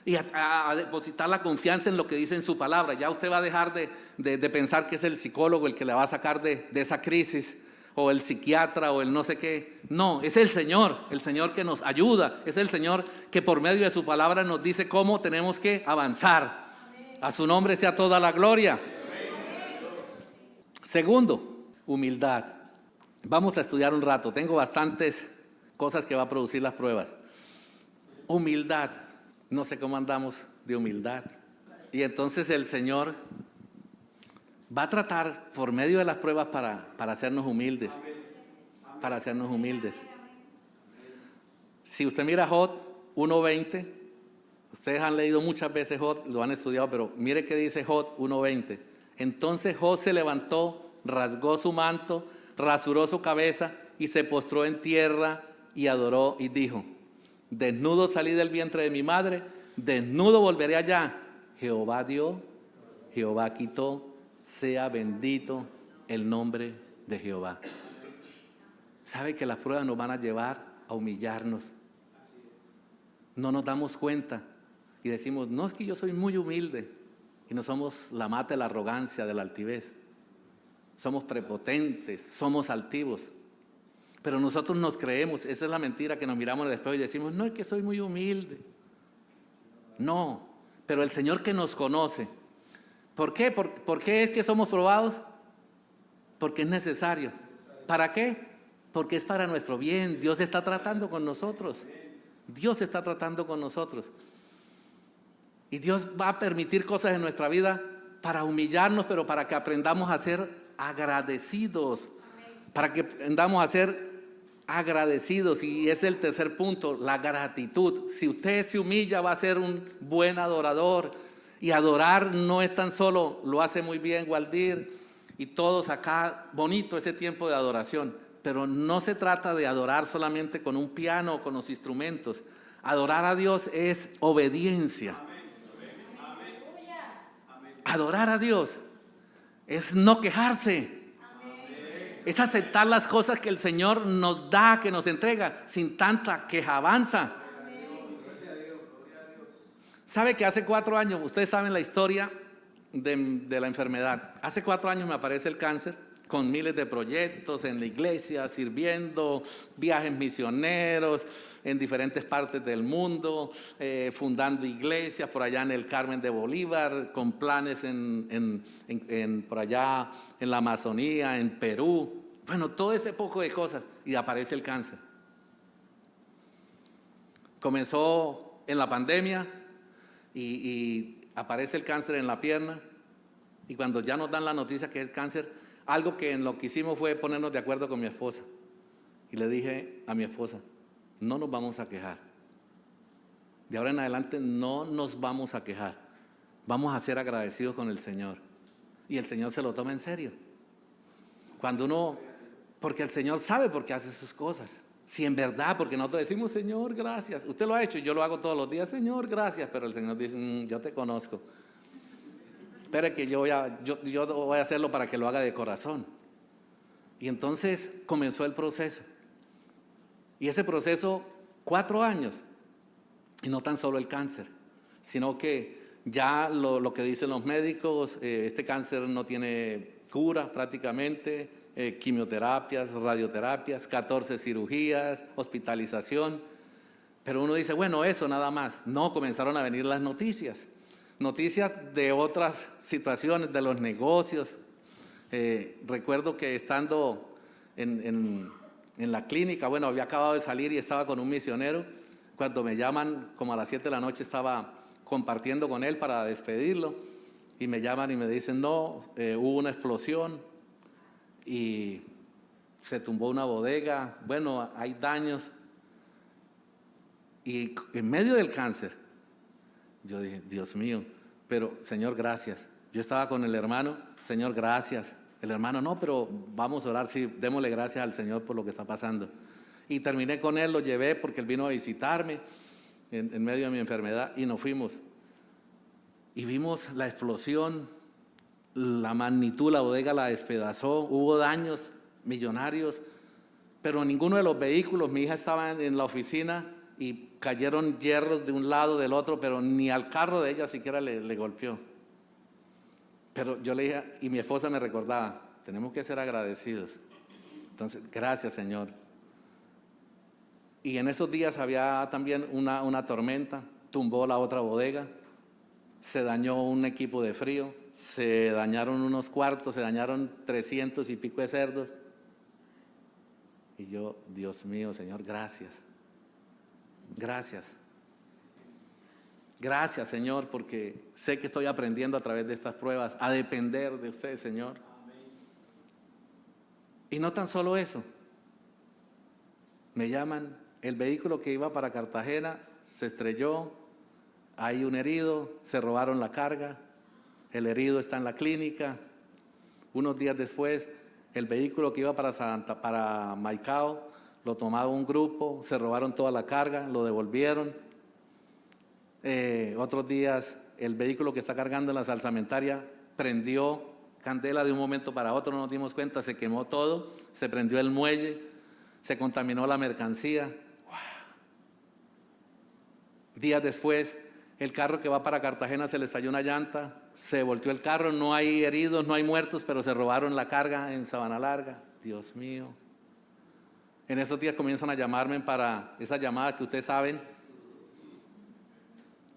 y a depositar la confianza en lo que dice en su palabra. Ya usted va a dejar de pensar que es el psicólogo el que le va a sacar de esa crisis, o el psiquiatra, o el no sé qué. No, es el Señor que nos ayuda, es el Señor que por medio de su palabra nos dice cómo tenemos que avanzar. A su nombre sea toda la gloria. Segundo, humildad. Vamos a estudiar un rato. Tengo bastantes cosas que va a producir las pruebas. Humildad. No sé cómo andamos de humildad. Y entonces el Señor va a tratar por medio de las pruebas para hacernos humildes. Para hacernos humildes. Si usted mira Job 1:20, ustedes han leído muchas veces Job, lo han estudiado, pero mire qué dice Job 1:20. Entonces Job se levantó, rasgó su manto, rasuró su cabeza y se postró en tierra y adoró y dijo: desnudo salí del vientre de mi madre, desnudo volveré allá. Jehová dio, Jehová quitó, sea bendito el nombre de Jehová. ¿Sabe que las pruebas nos van a llevar a humillarnos? No nos damos cuenta y decimos, no, es que yo soy muy humilde, y no somos la mata de la arrogancia, de la altivez. Somos prepotentes, somos altivos, pero nosotros nos creemos. Esa es la mentira, que nos miramos en el espejo y decimos, no, es que soy muy humilde. No, pero el Señor que nos conoce. ¿Por qué? ¿Por qué es que somos probados? Porque es necesario. ¿Para qué? Porque es para nuestro bien. Dios está tratando con nosotros. Dios está tratando con nosotros. Y Dios va a permitir cosas en nuestra vida para humillarnos, pero para que aprendamos a ser agradecidos. Para que aprendamos a ser agradecidos. Y es el tercer punto, la gratitud. Si usted se humilla, va a ser un buen adorador. Y adorar no es tan solo, lo hace muy bien Waldir y todos acá, bonito ese tiempo de adoración. Pero no se trata de adorar solamente con un piano o con los instrumentos. Adorar a Dios es obediencia. Adorar a Dios es no quejarse. Es aceptar las cosas que el Señor nos da, que nos entrega, sin tanta quejabanza. ¿Sabe que hace 4 años, ustedes saben la historia de la enfermedad? Hace 4 años me aparece el cáncer, con miles de proyectos en la iglesia, sirviendo, viajes misioneros en diferentes partes del mundo, fundando iglesias por allá en el Carmen de Bolívar, con planes por allá en la Amazonía, en Perú. Bueno, todo ese poco de cosas, y aparece el cáncer. Comenzó en la pandemia y aparece el cáncer en la pierna, y cuando ya nos dan la noticia que es cáncer, algo que en lo que hicimos fue ponernos de acuerdo con mi esposa. Y le dije a mi esposa, no nos vamos a quejar. De ahora en adelante no nos vamos a quejar. Vamos a ser agradecidos con el Señor. Y el Señor se lo toma en serio. Porque el Señor sabe por qué hace sus cosas. Si en verdad, porque nosotros decimos, Señor, gracias. Usted lo ha hecho y yo lo hago todos los días, Señor, gracias. Pero el Señor dice, yo te conozco. Espere que yo voy a hacerlo para que lo haga de corazón. Y entonces comenzó el proceso. Y ese proceso, 4 años. Y no tan solo el cáncer, sino que ya lo que dicen los médicos, este cáncer no tiene cura prácticamente. quimioterapias, radioterapias, 14 cirugías, hospitalización. Pero uno dice, bueno, eso nada más. No, comenzaron a venir las noticias. Noticias de otras situaciones, de los negocios. Recuerdo que estando en la clínica, bueno, había acabado de salir y estaba con un misionero. Cuando me llaman, como a las 7 de la noche, estaba compartiendo con él para despedirlo. Y me llaman y me dicen, no, hubo una explosión y se tumbó una bodega. Bueno, hay daños. Y en medio del cáncer, yo dije, Dios mío, pero Señor, gracias. Yo estaba con el hermano, Señor, gracias. El hermano, no, pero vamos a orar, sí, démosle gracias al Señor por lo que está pasando. Y terminé con él, lo llevé porque él vino a visitarme en medio de mi enfermedad y nos fuimos. Y vimos la explosión, la magnitud, la bodega la despedazó, hubo daños millonarios, pero ninguno de los vehículos, mi hija estaba en la oficina y cayeron hierros de un lado, del otro, pero ni al carro de ella siquiera le golpeó. Pero yo le dije, y mi esposa me recordaba, tenemos que ser agradecidos. Entonces, gracias Señor. Y en esos días había también una tormenta, tumbó la otra bodega, se dañó un equipo de frío, se dañaron unos cuartos, se dañaron 300 y pico de cerdos. Y yo, Dios mío, Señor, gracias. Gracias. Gracias, Señor, porque sé que estoy aprendiendo a través de estas pruebas a depender de usted, Señor. Y no tan solo eso. Me llaman, el vehículo que iba para Cartagena se estrelló, hay un herido, se robaron la carga, el herido está en la clínica. Unos días después, el vehículo que iba para Maicao, lo tomaba un grupo, se robaron toda la carga, lo devolvieron. Otros días, el vehículo que está cargando en la salsamentaria prendió candela de un momento para otro, no nos dimos cuenta, se quemó todo, se prendió el muelle, se contaminó la mercancía. ¡Wow! Días después, el carro que va para Cartagena se le estalló una llanta, se volteó el carro, no hay heridos, no hay muertos, pero se robaron la carga en Sabana Larga. Dios mío. En esos días comienzan a llamarme para esa llamada que ustedes saben.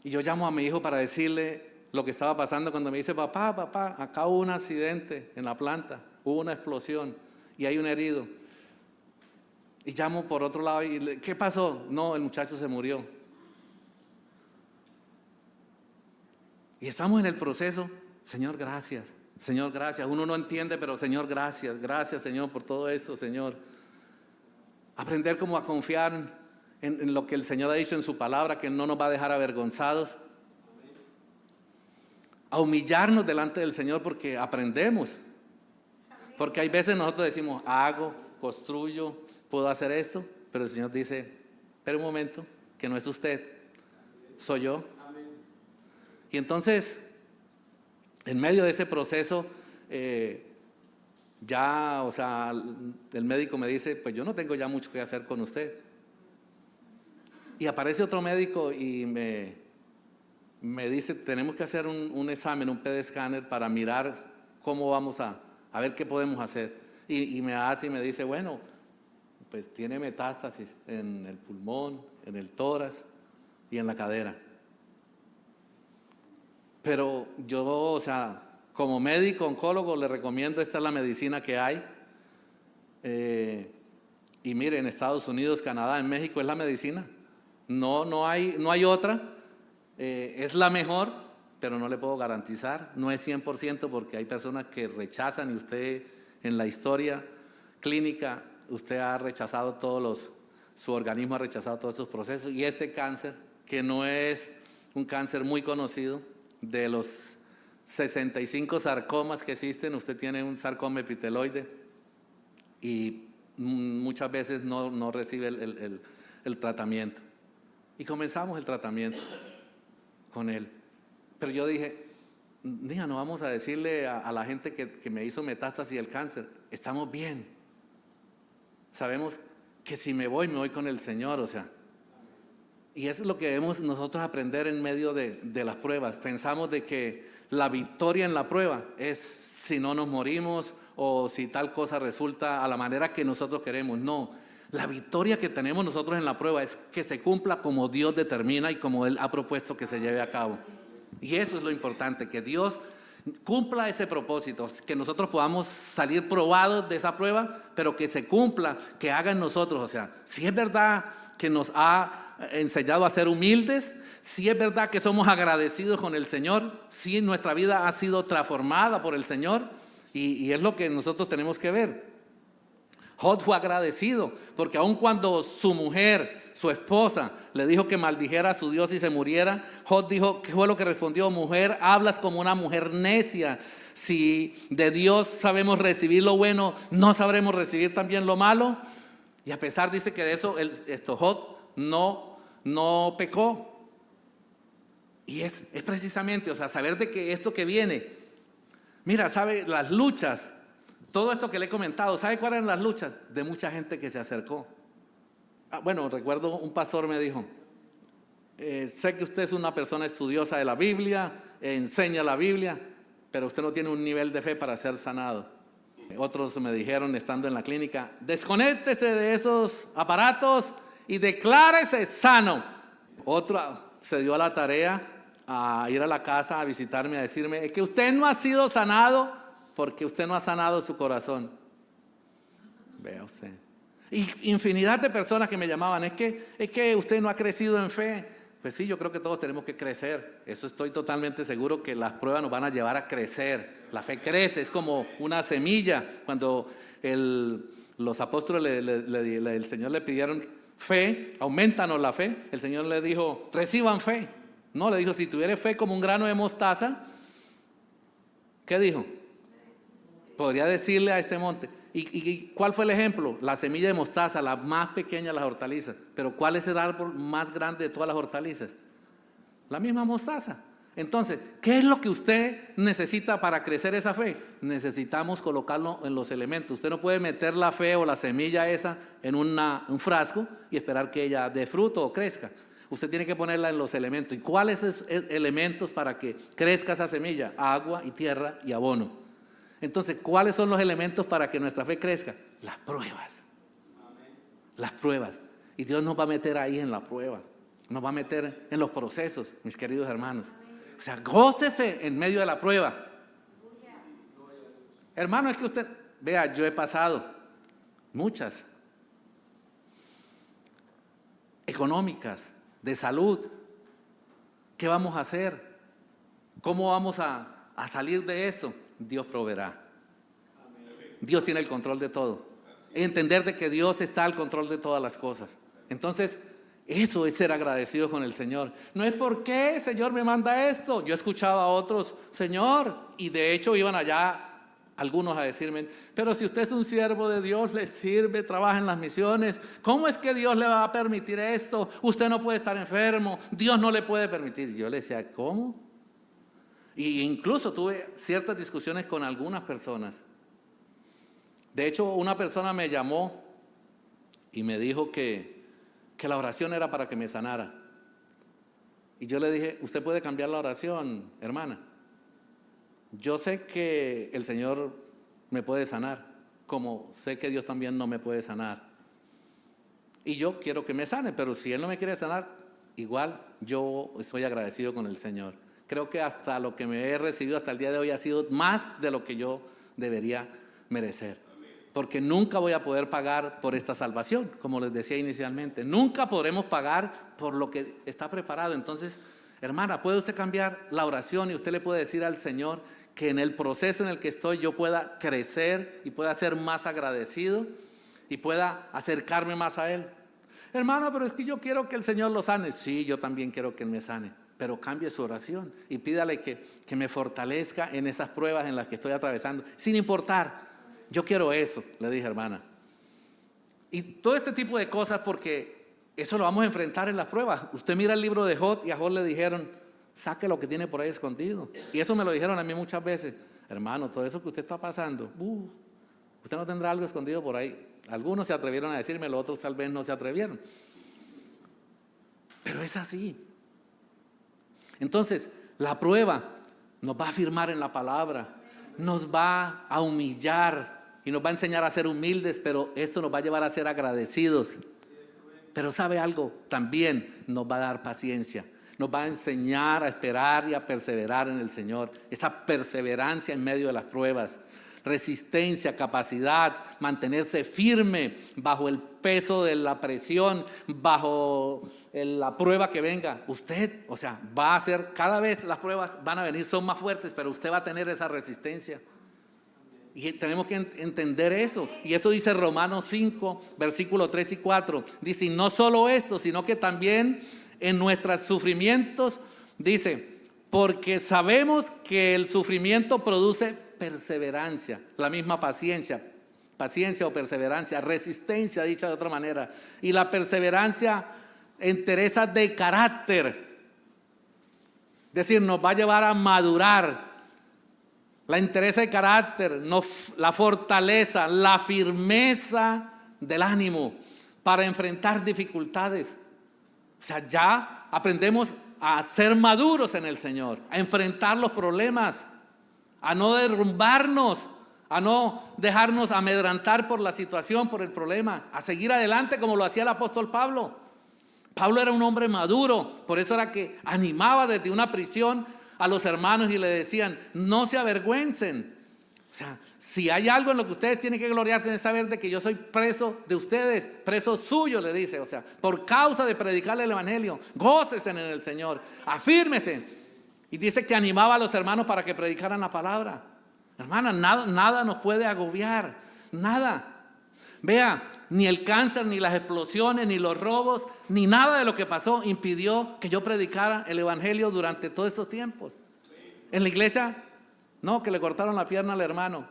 Y yo llamo a mi hijo para decirle lo que estaba pasando cuando me dice, papá, acá hubo un accidente en la planta, hubo una explosión y hay un herido. Y llamo por otro lado y ¿qué pasó? No, el muchacho se murió. Y estamos en el proceso, Señor, gracias. Señor, gracias. Uno no entiende, pero Señor, gracias. Gracias, Señor, por todo eso, Señor. Aprender como a confiar en lo que el Señor ha dicho en su palabra, que no nos va a dejar avergonzados. A humillarnos delante del Señor porque aprendemos. Porque hay veces nosotros decimos, hago, construyo, puedo hacer esto, pero el Señor dice, espera un momento, que no es usted, soy yo. Y entonces, en medio de ese proceso, ya, o sea, el médico me dice, pues yo no tengo ya mucho que hacer con usted. Y aparece otro médico y me dice, tenemos que hacer un examen, un PET scanner para mirar cómo vamos a ver qué podemos hacer. Y me hace y me dice, bueno, pues tiene metástasis en el pulmón, en el tórax y en la cadera. Pero yo, o sea, como médico oncólogo le recomiendo, esta es la medicina que hay. Y mire, en Estados Unidos, Canadá, en México es la medicina. No hay otra. Es la mejor, pero no le puedo garantizar. No es 100% porque hay personas que rechazan y usted en la historia clínica, usted ha rechazado su organismo ha rechazado todos esos procesos. Y este cáncer, que no es un cáncer muy conocido, de los 65 sarcomas que existen, usted tiene un sarcoma epiteloide y muchas veces no recibe el tratamiento. Y comenzamos el tratamiento con él. Pero yo dije, no vamos a decirle a la gente que me hizo metástasis el cáncer, estamos bien. Sabemos que si me voy con el Señor, o sea. Y eso es lo que debemos nosotros aprender en medio de las pruebas. Pensamos de que la victoria en la prueba es si no nos morimos o si tal cosa resulta a la manera que nosotros queremos. No, la victoria que tenemos nosotros en la prueba es que se cumpla como Dios determina y como Él ha propuesto que se lleve a cabo. Y eso es lo importante, que Dios cumpla ese propósito, que nosotros podamos salir probados de esa prueba, pero que se cumpla, que haga en nosotros. O sea, si es verdad que nos ha enseñado a ser humildes, si es verdad que somos agradecidos con el Señor, si nuestra vida ha sido transformada por el Señor, y es lo que nosotros tenemos que ver. Jod fue agradecido, porque aun cuando su mujer, su esposa, le dijo que maldijera a su Dios y se muriera, Jod dijo, ¿qué fue lo que respondió? Mujer, hablas como una mujer necia. Si de Dios sabemos recibir lo bueno, ¿no sabremos recibir también lo malo? Y a pesar, dice que de eso, Jod no pecó. Y es precisamente, o sea, saber de que esto que viene, mira, sabe, las luchas, todo esto que le he comentado, ¿sabe cuáles eran las luchas? De mucha gente que se acercó. Bueno, recuerdo un pastor me dijo, sé que usted es una persona estudiosa de la Biblia, enseña la Biblia, pero usted no tiene un nivel de fe para ser sanado. Otros me dijeron, estando en la clínica, desconéctese de esos aparatos y declárese sano. Otro se dio a la tarea a ir a la casa a visitarme, a decirme, es que usted no ha sido sanado porque usted no ha sanado su corazón. Vea usted. Y infinidad de personas que me llamaban, es que usted no ha crecido en fe. Pues sí, yo creo que todos tenemos que crecer. Eso estoy totalmente seguro, que las pruebas nos van a llevar a crecer. La fe crece, es como una semilla. Cuando los apóstoles el Señor le pidieron fe, aumentanos la fe, el Señor le dijo, reciban fe. No, le dijo, si tuviera fe como un grano de mostaza, ¿qué dijo? Podría decirle a este monte. ¿Y cuál fue el ejemplo? La semilla de mostaza, la más pequeña de las hortalizas. Pero ¿cuál es el árbol más grande de todas las hortalizas? La misma mostaza. Entonces, ¿qué es lo que usted necesita para crecer esa fe? Necesitamos colocarlo en los elementos. Usted no puede meter la fe o la semilla esa en un frasco y esperar que ella dé fruto o crezca. Usted tiene que ponerla en los elementos. ¿Y cuáles son esos elementos para que crezca esa semilla? Agua y tierra y abono. Entonces, ¿cuáles son los elementos para que nuestra fe crezca? Las pruebas. Las pruebas. Y Dios nos va a meter ahí en la prueba. Nos va a meter en los procesos, mis queridos hermanos. O sea, gócese en medio de la prueba. Hermano, es que usted, vea, yo he pasado muchas. Económicas, de salud. ¿Qué vamos a hacer? ¿Cómo vamos a salir de eso? Dios proveerá. Dios tiene el control de todo. Entender de que Dios está al control de todas las cosas. Entonces, eso es ser agradecido con el Señor. No es por qué, Señor, me manda esto. Yo escuchaba a otros, Señor, y de hecho iban allá algunos a decirme, pero si usted es un siervo de Dios, le sirve, trabaja en las misiones, ¿cómo es que Dios le va a permitir esto? Usted no puede estar enfermo, Dios no le puede permitir. Yo le decía, ¿cómo? Y incluso tuve ciertas discusiones con algunas personas. De hecho, una persona me llamó y me dijo que la oración era para que me sanara. Y yo le dije, usted puede cambiar la oración, hermana. Yo sé que el Señor me puede sanar, como sé que Dios también no me puede sanar. Y yo quiero que me sane, pero si Él no me quiere sanar, igual yo estoy agradecido con el Señor. Creo que hasta lo que me he recibido hasta el día de hoy ha sido más de lo que yo debería merecer. Porque nunca voy a poder pagar por esta salvación, como les decía inicialmente. Nunca podremos pagar por lo que está preparado. Entonces, hermana, ¿puede usted cambiar la oración y usted le puede decir al Señor que en el proceso en el que estoy yo pueda crecer y pueda ser más agradecido y pueda acercarme más a Él? Hermano, pero es que yo quiero que el Señor lo sane. Sí, yo también quiero que Él me sane. Pero cambie su oración y pídale que me fortalezca en esas pruebas en las que estoy atravesando, sin importar. Yo quiero eso, le dije, hermana. Y todo este tipo de cosas, porque eso lo vamos a enfrentar en las pruebas. Usted mira el libro de Jod y a Jod le dijeron, saque lo que tiene por ahí escondido. Y eso me lo dijeron a mí muchas veces. Hermano, todo eso que usted está pasando, usted no tendrá algo escondido por ahí. Algunos se atrevieron a decírmelo, otros tal vez no se atrevieron. Pero es así. Entonces, la prueba nos va a afirmar en la palabra. nos va a humillar y nos va a enseñar a ser humildes, pero esto nos va a llevar a ser agradecidos. Pero ¿sabe algo? También nos va a dar paciencia. Nos va a enseñar a esperar y a perseverar en el Señor. Esa perseverancia en medio de las pruebas. Resistencia, capacidad, mantenerse firme bajo el peso de la presión, bajo la prueba que venga. Usted, va a hacer, cada vez las pruebas van a venir, son más fuertes, pero usted va a tener esa resistencia. Y tenemos que entender eso. Y eso dice Romanos 5, versículos 3 y 4. Dice, y no solo esto, sino que también en nuestros sufrimientos, dice, porque sabemos que el sufrimiento produce perseverancia, la misma paciencia o perseverancia, resistencia, dicha de otra manera. Y la perseverancia entereza de carácter. Es decir, nos va a llevar a madurar. La entereza de carácter, la fortaleza, la firmeza del ánimo para enfrentar dificultades. Ya aprendemos a ser maduros en el Señor, a enfrentar los problemas, a no derrumbarnos, a no dejarnos amedrantar por la situación, por el problema, a seguir adelante como lo hacía el apóstol Pablo. Pablo era un hombre maduro, por eso era que animaba desde una prisión a los hermanos y le decían, no se avergüencen. Si hay algo en lo que ustedes tienen que gloriarse es saber de que yo soy preso de ustedes, preso suyo, le dice, por causa de predicarle el evangelio, gócesen en el Señor, afírmese. Y dice que animaba a los hermanos para que predicaran la palabra. Hermana, nada nos puede agobiar, nada. Vea, ni el cáncer, ni las explosiones, ni los robos, ni nada de lo que pasó impidió que yo predicara el evangelio durante todos esos tiempos. En la iglesia, no, que le cortaron la pierna al hermano.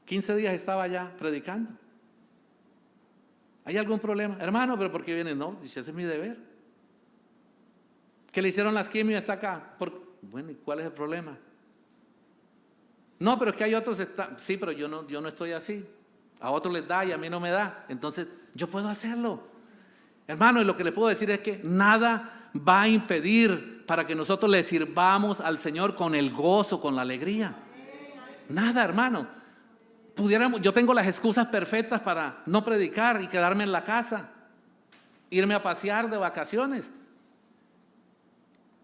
15 días estaba allá predicando. ¿Hay algún problema? Hermano, ¿pero por qué viene? No, dice, ese es mi deber. Que le hicieron las quimios, está acá. Bueno, ¿y cuál es el problema? No, pero es que hay otros, sí, pero yo no estoy así. A otros les da y a mí no me da. Entonces, yo puedo hacerlo. Hermano, y lo que le puedo decir es que nada va a impedir para que nosotros le sirvamos al Señor con el gozo, con la alegría. Nada, hermano. Yo tengo las excusas perfectas para no predicar y quedarme en la casa, irme a pasear de vacaciones.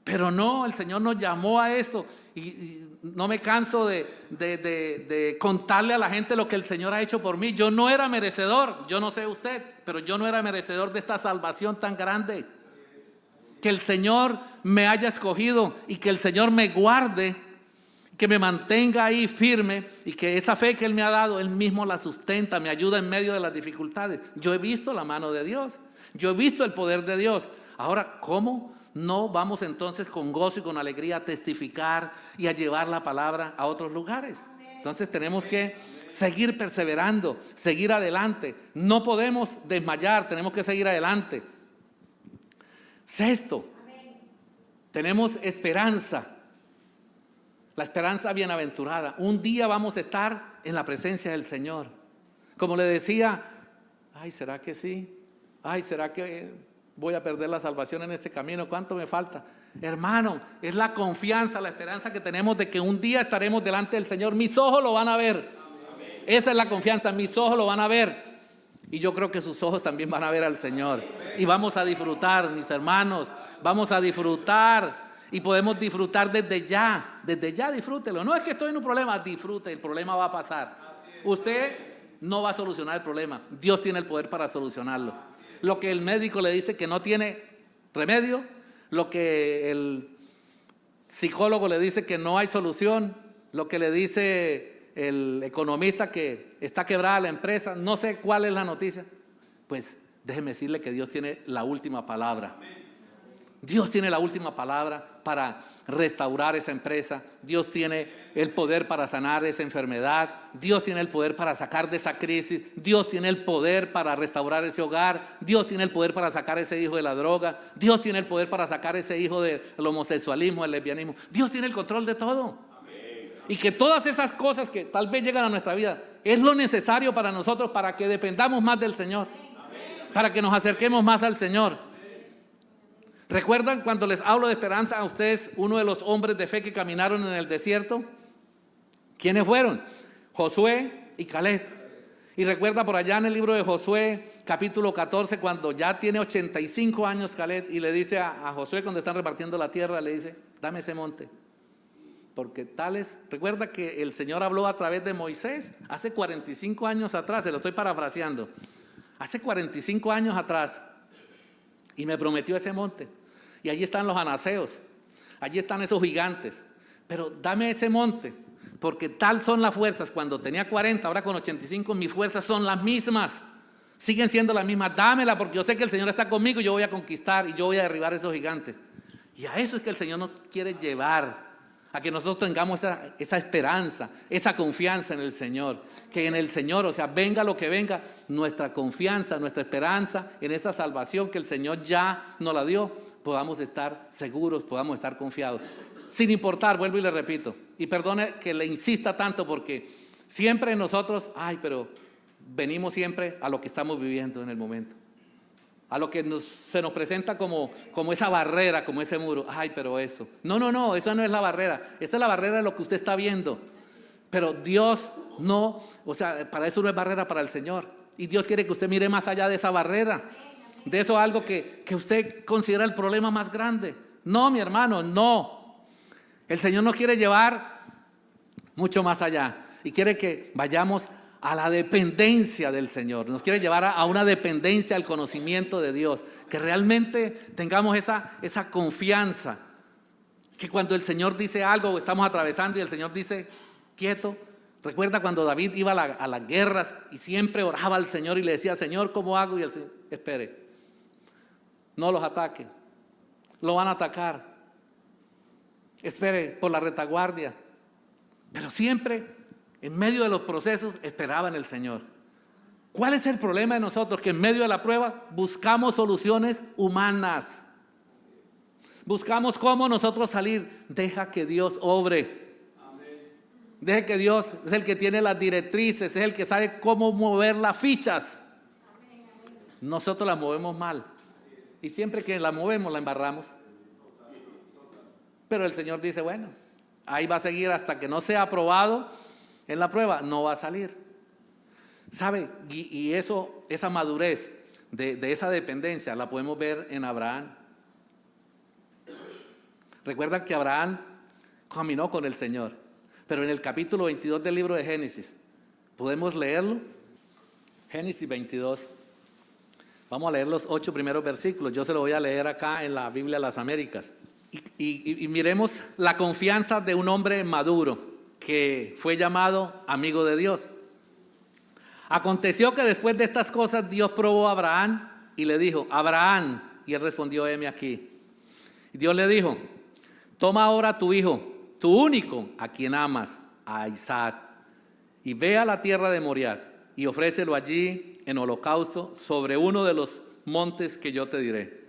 Pero no, el Señor nos llamó a esto y no me canso de contarle a la gente lo que el Señor ha hecho por mí. Yo no era merecedor, yo no sé usted, pero yo no era merecedor de esta salvación tan grande. Que el Señor me haya escogido y que el Señor me guarde, que me mantenga ahí firme y que esa fe que Él me ha dado, Él mismo la sustenta, me ayuda en medio de las dificultades. Yo he visto la mano de Dios, yo he visto el poder de Dios. Ahora, ¿cómo no vamos entonces con gozo y con alegría a testificar y a llevar la palabra a otros lugares? Entonces tenemos que seguir perseverando, seguir adelante. No podemos desmayar, tenemos que seguir adelante. Sexto, tenemos esperanza. La esperanza bienaventurada. Un día vamos a estar en la presencia del Señor. Como le decía, ay, ¿será que sí? Ay, ¿será que voy a perder la salvación en este camino? ¿Cuánto me falta? Hermano, es la confianza, la esperanza que tenemos de que un día estaremos delante del Señor. Mis ojos lo van a ver. Esa es la confianza, mis ojos lo van a ver. Y yo creo que sus ojos también van a ver al Señor. Y vamos a disfrutar, mis hermanos. Vamos a disfrutar. Y podemos disfrutar desde ya. Desde ya disfrútelo. No es que estoy en un problema, disfrute, el problema va a pasar. Usted no va a solucionar el problema. Dios tiene el poder para solucionarlo. Lo que el médico le dice que no tiene remedio, lo que el psicólogo le dice que no hay solución, lo que le dice el economista que está quebrada la empresa, no sé cuál es la noticia. Pues déjeme decirle que Dios tiene la última palabra. Dios tiene la última palabra para restaurar esa empresa. Dios tiene el poder para sanar esa enfermedad. Dios tiene el poder para sacar de esa crisis. Dios tiene el poder para restaurar ese hogar. Dios tiene el poder para sacar ese hijo de la droga. Dios tiene el poder para sacar ese hijo del homosexualismo, del lesbianismo. Dios tiene el control de todo. Y que todas esas cosas que tal vez llegan a nuestra vida es lo necesario para nosotros, para que dependamos más del Señor, para que nos acerquemos más al Señor. ¿Recuerdan cuando les hablo de esperanza a ustedes, uno de los hombres de fe que caminaron en el desierto? ¿Quiénes fueron? Josué y Caleb. Y recuerda por allá en el libro de Josué, capítulo 14, cuando ya tiene 85 años Caleb, y le dice a Josué cuando están repartiendo la tierra, le dice, dame ese monte. Porque tales, recuerda que el Señor habló a través de Moisés hace 45 años atrás, se lo estoy parafraseando, hace 45 años atrás, y me prometió ese monte. Y allí están los anaseos, allí están esos gigantes, pero dame ese monte. Porque tal son las fuerzas, cuando tenía 40, ahora con 85, mis fuerzas son las mismas, siguen siendo las mismas, dámela porque yo sé que el Señor está conmigo y yo voy a conquistar y yo voy a derribar esos gigantes. Y a eso es que el Señor nos quiere llevar, a que nosotros tengamos esa esperanza, esa confianza en el Señor, que en el Señor, o sea, venga lo que venga, nuestra confianza, nuestra esperanza en esa salvación que el Señor ya nos la dio, podamos estar seguros, podamos estar confiados. Sin importar, vuelvo y le repito, y perdone que le insista tanto porque siempre nosotros, pero venimos siempre a lo que estamos viviendo en el momento, a lo que se nos presenta como esa barrera, como ese muro. Pero eso, no, eso no es la barrera, esa es la barrera de lo que usted está viendo, pero Dios no, o sea, para eso no es barrera para el Señor, y Dios quiere que usted mire más allá de esa barrera, de eso algo que usted considera el problema más grande. No, mi hermano, no. El Señor nos quiere llevar mucho más allá y quiere que vayamos a la dependencia del Señor. Nos quiere llevar a una dependencia al conocimiento de Dios, que realmente tengamos esa confianza, que cuando el Señor dice algo, estamos atravesando y el Señor dice quieto. Recuerda cuando David iba a las guerras y siempre oraba al Señor y le decía, Señor, ¿cómo hago? Y el Señor, espere, no los ataque, lo van a atacar. Espere por la retaguardia, pero siempre en medio de los procesos esperaba en el Señor. ¿Cuál es el problema de nosotros? Que en medio de la prueba buscamos soluciones humanas, buscamos cómo nosotros salir. Deja que Dios obre, deje que Dios es el que tiene las directrices, es el que sabe cómo mover las fichas. Nosotros las movemos mal y siempre que la movemos la embarramos. Pero el Señor dice, bueno, ahí va a seguir hasta que no sea aprobado en la prueba, no va a salir. ¿Sabe? Y esa madurez de esa dependencia la podemos ver en Abraham. Recuerda que Abraham caminó con el Señor, pero en el capítulo 22 del libro de Génesis, ¿podemos leerlo? Génesis 22. Vamos a leer los 8 primeros versículos. Yo se lo voy a leer acá en la Biblia de las Américas. Y miremos la confianza de un hombre maduro que fue llamado amigo de Dios. Aconteció que después de estas cosas Dios probó a Abraham y le dijo, Abraham, y él respondió, heme aquí. Y Dios le dijo, toma ahora tu hijo, tu único, a quien amas, a Isaac, y ve a la tierra de Moriah y ofrécelo allí en holocausto sobre uno de los montes que yo te diré.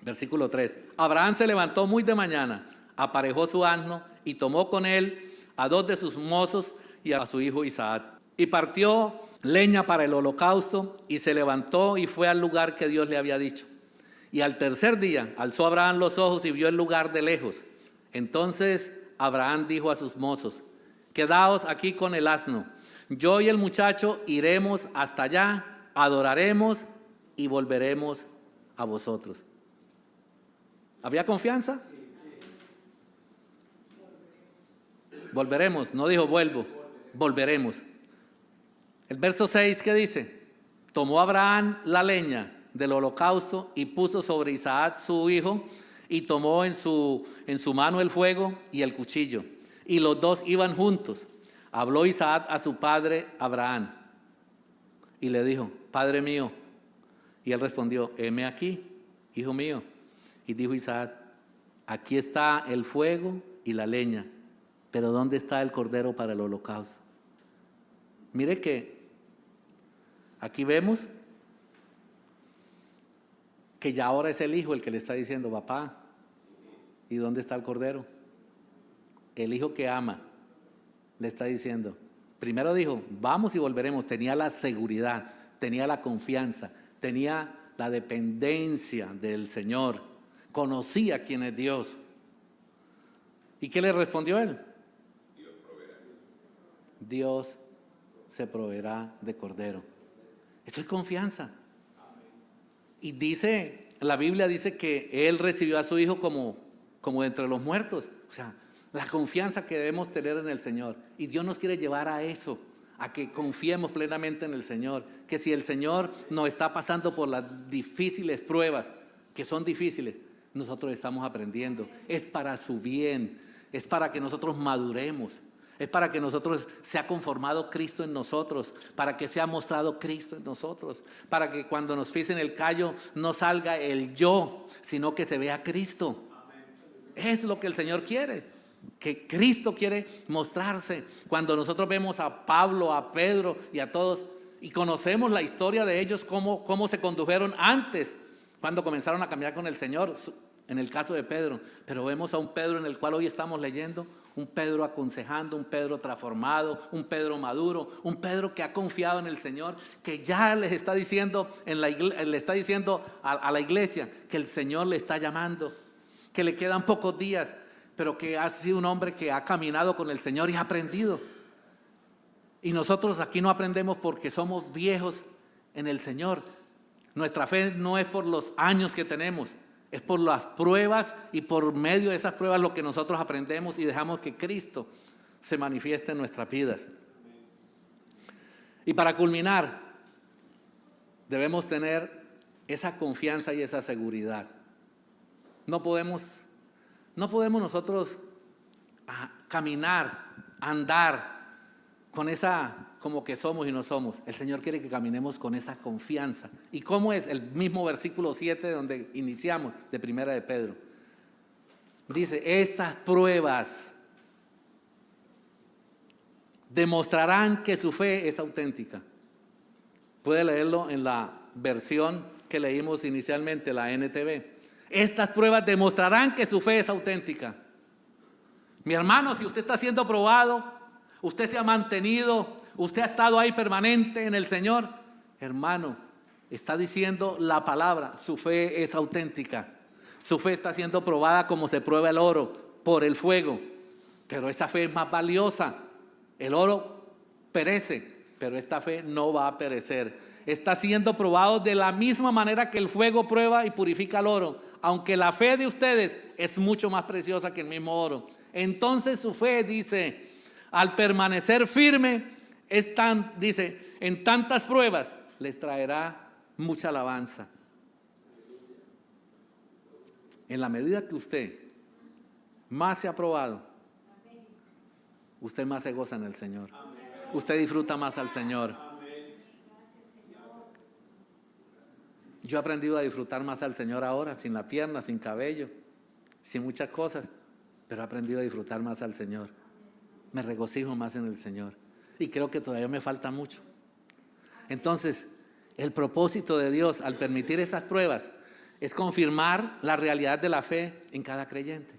Versículo 3. Abraham se levantó muy de mañana, aparejó su asno y tomó con él a 2 de sus mozos y a su hijo Isaac. Y partió leña para el holocausto y se levantó y fue al lugar que Dios le había dicho. Y al tercer día alzó Abraham los ojos y vio el lugar de lejos. Entonces Abraham dijo a sus mozos, quedaos aquí con el asno. Yo y el muchacho iremos hasta allá, adoraremos y volveremos a vosotros. ¿Había confianza? Volveremos, no dijo vuelvo, volveremos. El verso 6, ¿qué dice? Tomó Abraham la leña del holocausto y puso sobre Isaac su hijo y tomó en su mano el fuego y el cuchillo. Y los dos iban juntos. Habló Isaac a su padre Abraham y le dijo, Padre mío. Y él respondió, heme aquí, hijo mío. Y dijo Isaac, aquí está el fuego y la leña, pero ¿dónde está el cordero para el holocausto? Mire que aquí vemos que ya ahora es el hijo el que le está diciendo, papá, ¿y dónde está el cordero? El hijo que ama le está diciendo, primero dijo, vamos y volveremos, tenía la seguridad, tenía la confianza, tenía la dependencia del Señor. Conocía quién es Dios. ¿Y qué le respondió él? Dios se proveerá de cordero. Eso es confianza. Y dice, la Biblia dice que Él recibió a su Hijo como de entre los muertos. O sea, la confianza que debemos tener en el Señor. Y Dios nos quiere llevar a eso, a que confiemos plenamente en el Señor. Que si el Señor nos está pasando por las difíciles pruebas, que son difíciles, nosotros estamos aprendiendo. Es para su bien, es para que nosotros maduremos. Es para que nosotros sea conformado Cristo en nosotros, para que sea mostrado Cristo en nosotros, para que cuando nos pisen el callo no salga el yo, sino que se vea Cristo. Es lo que el Señor quiere, que Cristo quiere mostrarse. Cuando nosotros vemos a Pablo, a Pedro y a todos y conocemos la historia de ellos, cómo se condujeron antes, cuando comenzaron a caminar con el Señor, en el caso de Pedro, pero vemos a un Pedro en el cual hoy estamos leyendo, un Pedro aconsejando, un Pedro transformado, un Pedro maduro, un Pedro que ha confiado en el Señor, que ya les está diciendo, le está diciendo a la iglesia que el Señor le está llamando, que le quedan pocos días, pero que ha sido un hombre que ha caminado con el Señor y ha aprendido. Y nosotros aquí no aprendemos porque somos viejos en el Señor. Nuestra fe no es por los años que tenemos, es por las pruebas, y por medio de esas pruebas lo que nosotros aprendemos y dejamos que Cristo se manifieste en nuestras vidas. Y para culminar, debemos tener esa confianza y esa seguridad. No podemos nosotros caminar, andar con esa como que somos y no somos. El Señor quiere que caminemos con esa confianza. ¿Y cómo es? El mismo versículo 7 donde iniciamos de Primera de Pedro. Dice, estas pruebas demostrarán que su fe es auténtica. Puede leerlo en la versión que leímos inicialmente, la NTV. Estas pruebas demostrarán que su fe es auténtica. Mi hermano, si usted está siendo probado, usted se ha mantenido, usted ha estado ahí permanente en el Señor, hermano, está diciendo la palabra, su fe es auténtica. Su fe está siendo probada como se prueba el oro por el fuego, pero esa fe es más valiosa. El oro perece, pero esta fe no va a perecer. Está siendo probado de la misma manera que el fuego prueba y purifica el oro, aunque la fe de ustedes es mucho más preciosa que el mismo oro. Entonces su fe, dice, al permanecer firme, dice, en tantas pruebas les traerá mucha alabanza. En la medida que usted más se ha probado, usted más se goza en el Señor. Usted disfruta más al Señor. Yo he aprendido a disfrutar más al Señor ahora, sin la pierna, sin cabello, sin muchas cosas, pero he aprendido a disfrutar más al Señor. Me regocijo más en el Señor y creo que todavía me falta mucho. Entonces, el propósito de Dios al permitir esas pruebas es confirmar la realidad de la fe en cada creyente.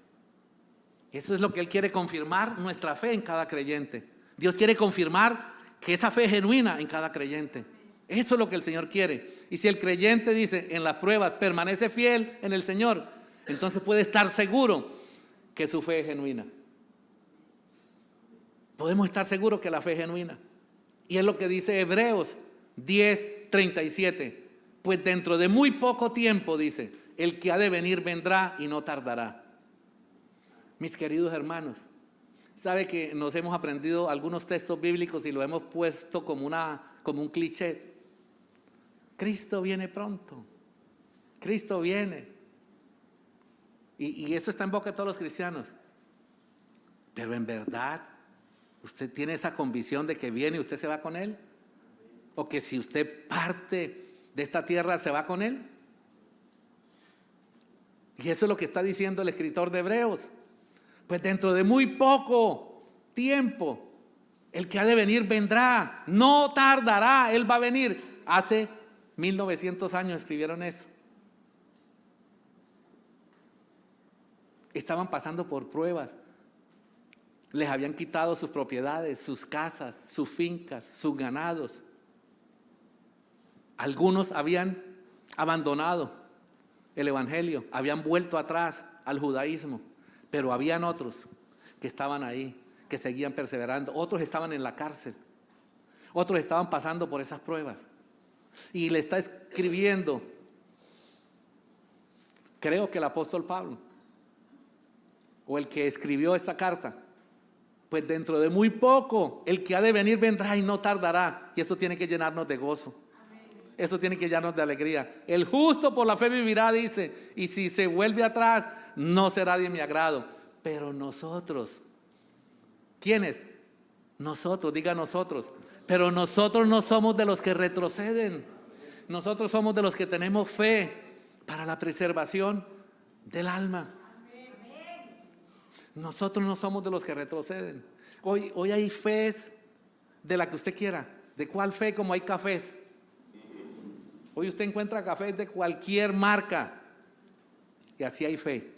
Eso es lo que Él quiere, confirmar nuestra fe en cada creyente. Dios quiere confirmar que esa fe es genuina en cada creyente. Eso es lo que el Señor quiere. Y si el creyente dice en las pruebas permanece fiel en el Señor, entonces puede estar seguro que su fe es genuina. Podemos estar seguros que la fe es genuina. Y es lo que dice Hebreos 10:37. Pues dentro de muy poco tiempo, dice, el que ha de venir vendrá y no tardará. Mis queridos hermanos, sabe que nos hemos aprendido algunos textos bíblicos y lo hemos puesto como un cliché. Cristo viene pronto. Cristo viene. Y eso está en boca de todos los cristianos. Pero en verdad, ¿usted tiene esa convicción de que viene y usted se va con Él? ¿O que si usted parte de esta tierra se va con Él? Y eso es lo que está diciendo el escritor de Hebreos. Pues dentro de muy poco tiempo, el que ha de venir vendrá, no tardará, Él va a venir. Hace 1900 años escribieron eso. Estaban pasando por pruebas. Les habían quitado sus propiedades, sus casas, sus fincas, sus ganados. Algunos habían abandonado el evangelio, habían vuelto atrás al judaísmo, pero habían otros que estaban ahí, que seguían perseverando. Otros estaban en la cárcel. Otros estaban pasando por esas pruebas. Y le está escribiendo, creo que el apóstol Pablo, o el que escribió esta carta, pues dentro de muy poco el que ha de venir vendrá y no tardará. Y eso tiene que llenarnos de gozo. Eso tiene que llenarnos de alegría. El justo por la fe vivirá, dice, y si se vuelve atrás no será de mi agrado. Pero nosotros, ¿quiénes? Nosotros, diga nosotros. Pero nosotros no somos de los que retroceden. Nosotros somos de los que tenemos fe para la preservación del alma. Nosotros no somos de los que retroceden. Hoy hay fe de la que usted quiera. ¿De cuál fe? Como hay cafés. Hoy usted encuentra cafés de cualquier marca. Y así hay fe.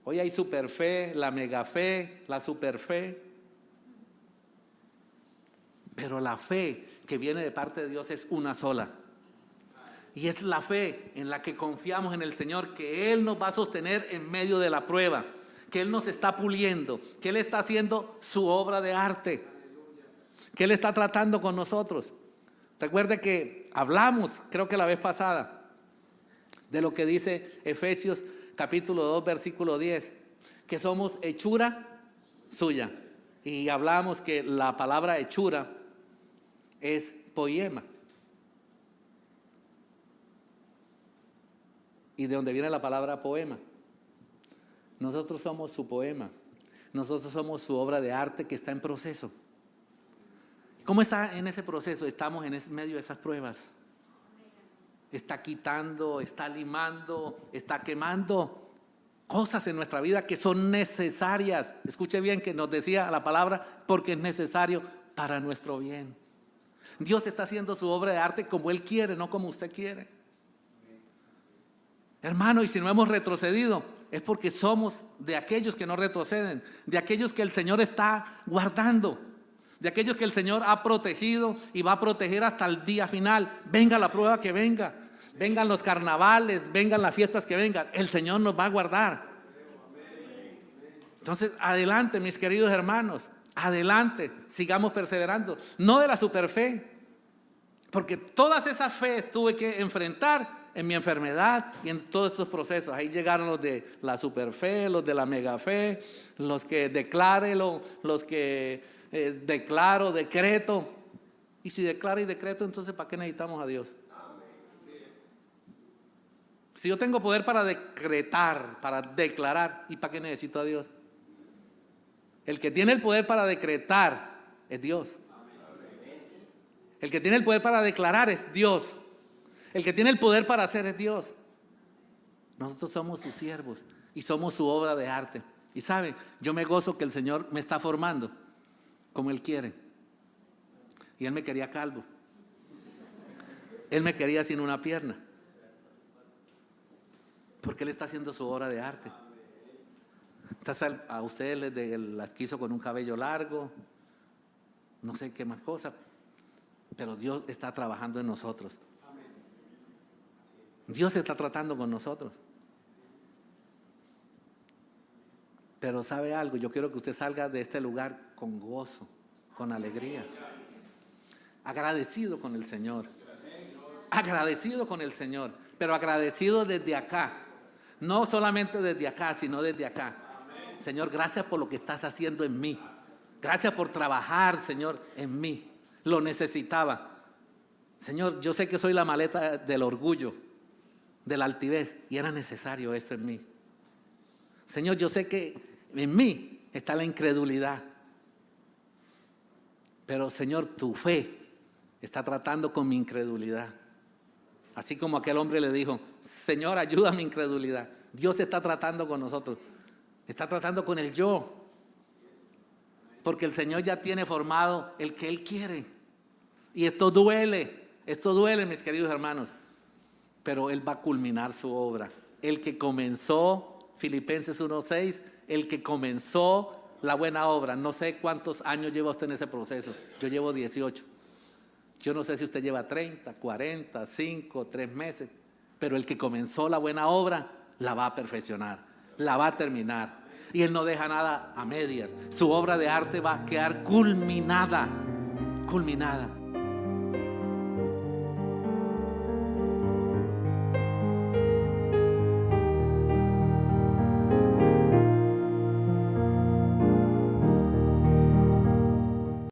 Hoy hay superfe, la megafe, la superfe. Pero la fe que viene de parte de Dios es una sola. Y es la fe en la que confiamos en el Señor, que Él nos va a sostener en medio de la prueba, que Él nos está puliendo, que Él está haciendo su obra de arte, que Él está tratando con nosotros. Recuerde que hablamos, creo que la vez pasada, de lo que dice Efesios capítulo 2, versículo 10, que somos hechura suya. Y hablamos que la palabra hechura es poema. ¿Y de dónde viene la palabra poema? Nosotros somos su poema. Nosotros somos su obra de arte que está en proceso. ¿Cómo está en ese proceso? Estamos en medio de esas pruebas. Está quitando, está limando, está quemando cosas en nuestra vida que son necesarias. Escuche bien que nos decía la palabra, porque es necesario para nuestro bien. Dios está haciendo su obra de arte como Él quiere, no como usted quiere. Hermano, y si no hemos retrocedido, es porque somos de aquellos que no retroceden, de aquellos que el Señor está guardando, de aquellos que el Señor ha protegido y va a proteger hasta el día final. Venga la prueba que venga, vengan los carnavales, vengan las fiestas que vengan, el Señor nos va a guardar. Entonces, adelante, mis queridos hermanos, adelante, sigamos perseverando, no de la superfe, porque todas esas fe tuve que enfrentar en mi enfermedad y en todos estos procesos. Ahí llegaron los de la superfe, los de la megafe, los que declárelo, los que declaro, decreto. Y si declaro y decreto, entonces ¿para qué necesitamos a Dios? Si yo tengo poder para decretar, para declarar, ¿y para qué necesito a Dios? El que tiene el poder para decretar es Dios. El que tiene el poder para declarar es Dios. El que tiene el poder para hacer es Dios. Nosotros somos sus siervos y somos su obra de arte. Y saben, yo me gozo que el Señor me está formando como Él quiere. Y Él me quería calvo. Él me quería sin una pierna. Porque Él está haciendo su obra de arte. A ustedes las quiso con un cabello largo, no sé qué más cosas, pero Dios está trabajando en nosotros. Dios está tratando con nosotros. Pero ¿sabe algo? Yo quiero que usted salga de este lugar con gozo, con alegría, agradecido con el Señor, agradecido con el Señor, pero agradecido desde acá, no solamente desde acá, sino desde acá. Señor, gracias por lo que estás haciendo en mí. Gracias por trabajar, Señor, en mí. Lo necesitaba. Señor, yo sé que soy la maleta del orgullo, de la altivez, y era necesario esto en mí. Señor, yo sé que en mí está la incredulidad, pero Señor, tu fe está tratando con mi incredulidad. Así como aquel hombre le dijo, Señor, ayuda a mi incredulidad. Dios está tratando con nosotros, está tratando con el yo, porque el Señor ya tiene formado el que Él quiere. Y esto duele, mis queridos hermanos, pero Él va a culminar su obra. El que comenzó, Filipenses 1:6, el que comenzó la buena obra. No sé cuántos años lleva usted en ese proceso. Yo llevo 18. Yo no sé si usted lleva 30, 40, 5, 3 meses, pero el que comenzó la buena obra la va a perfeccionar, la va a terminar. Y Él no deja nada a medias. Su obra de arte va a quedar culminada. Culminada.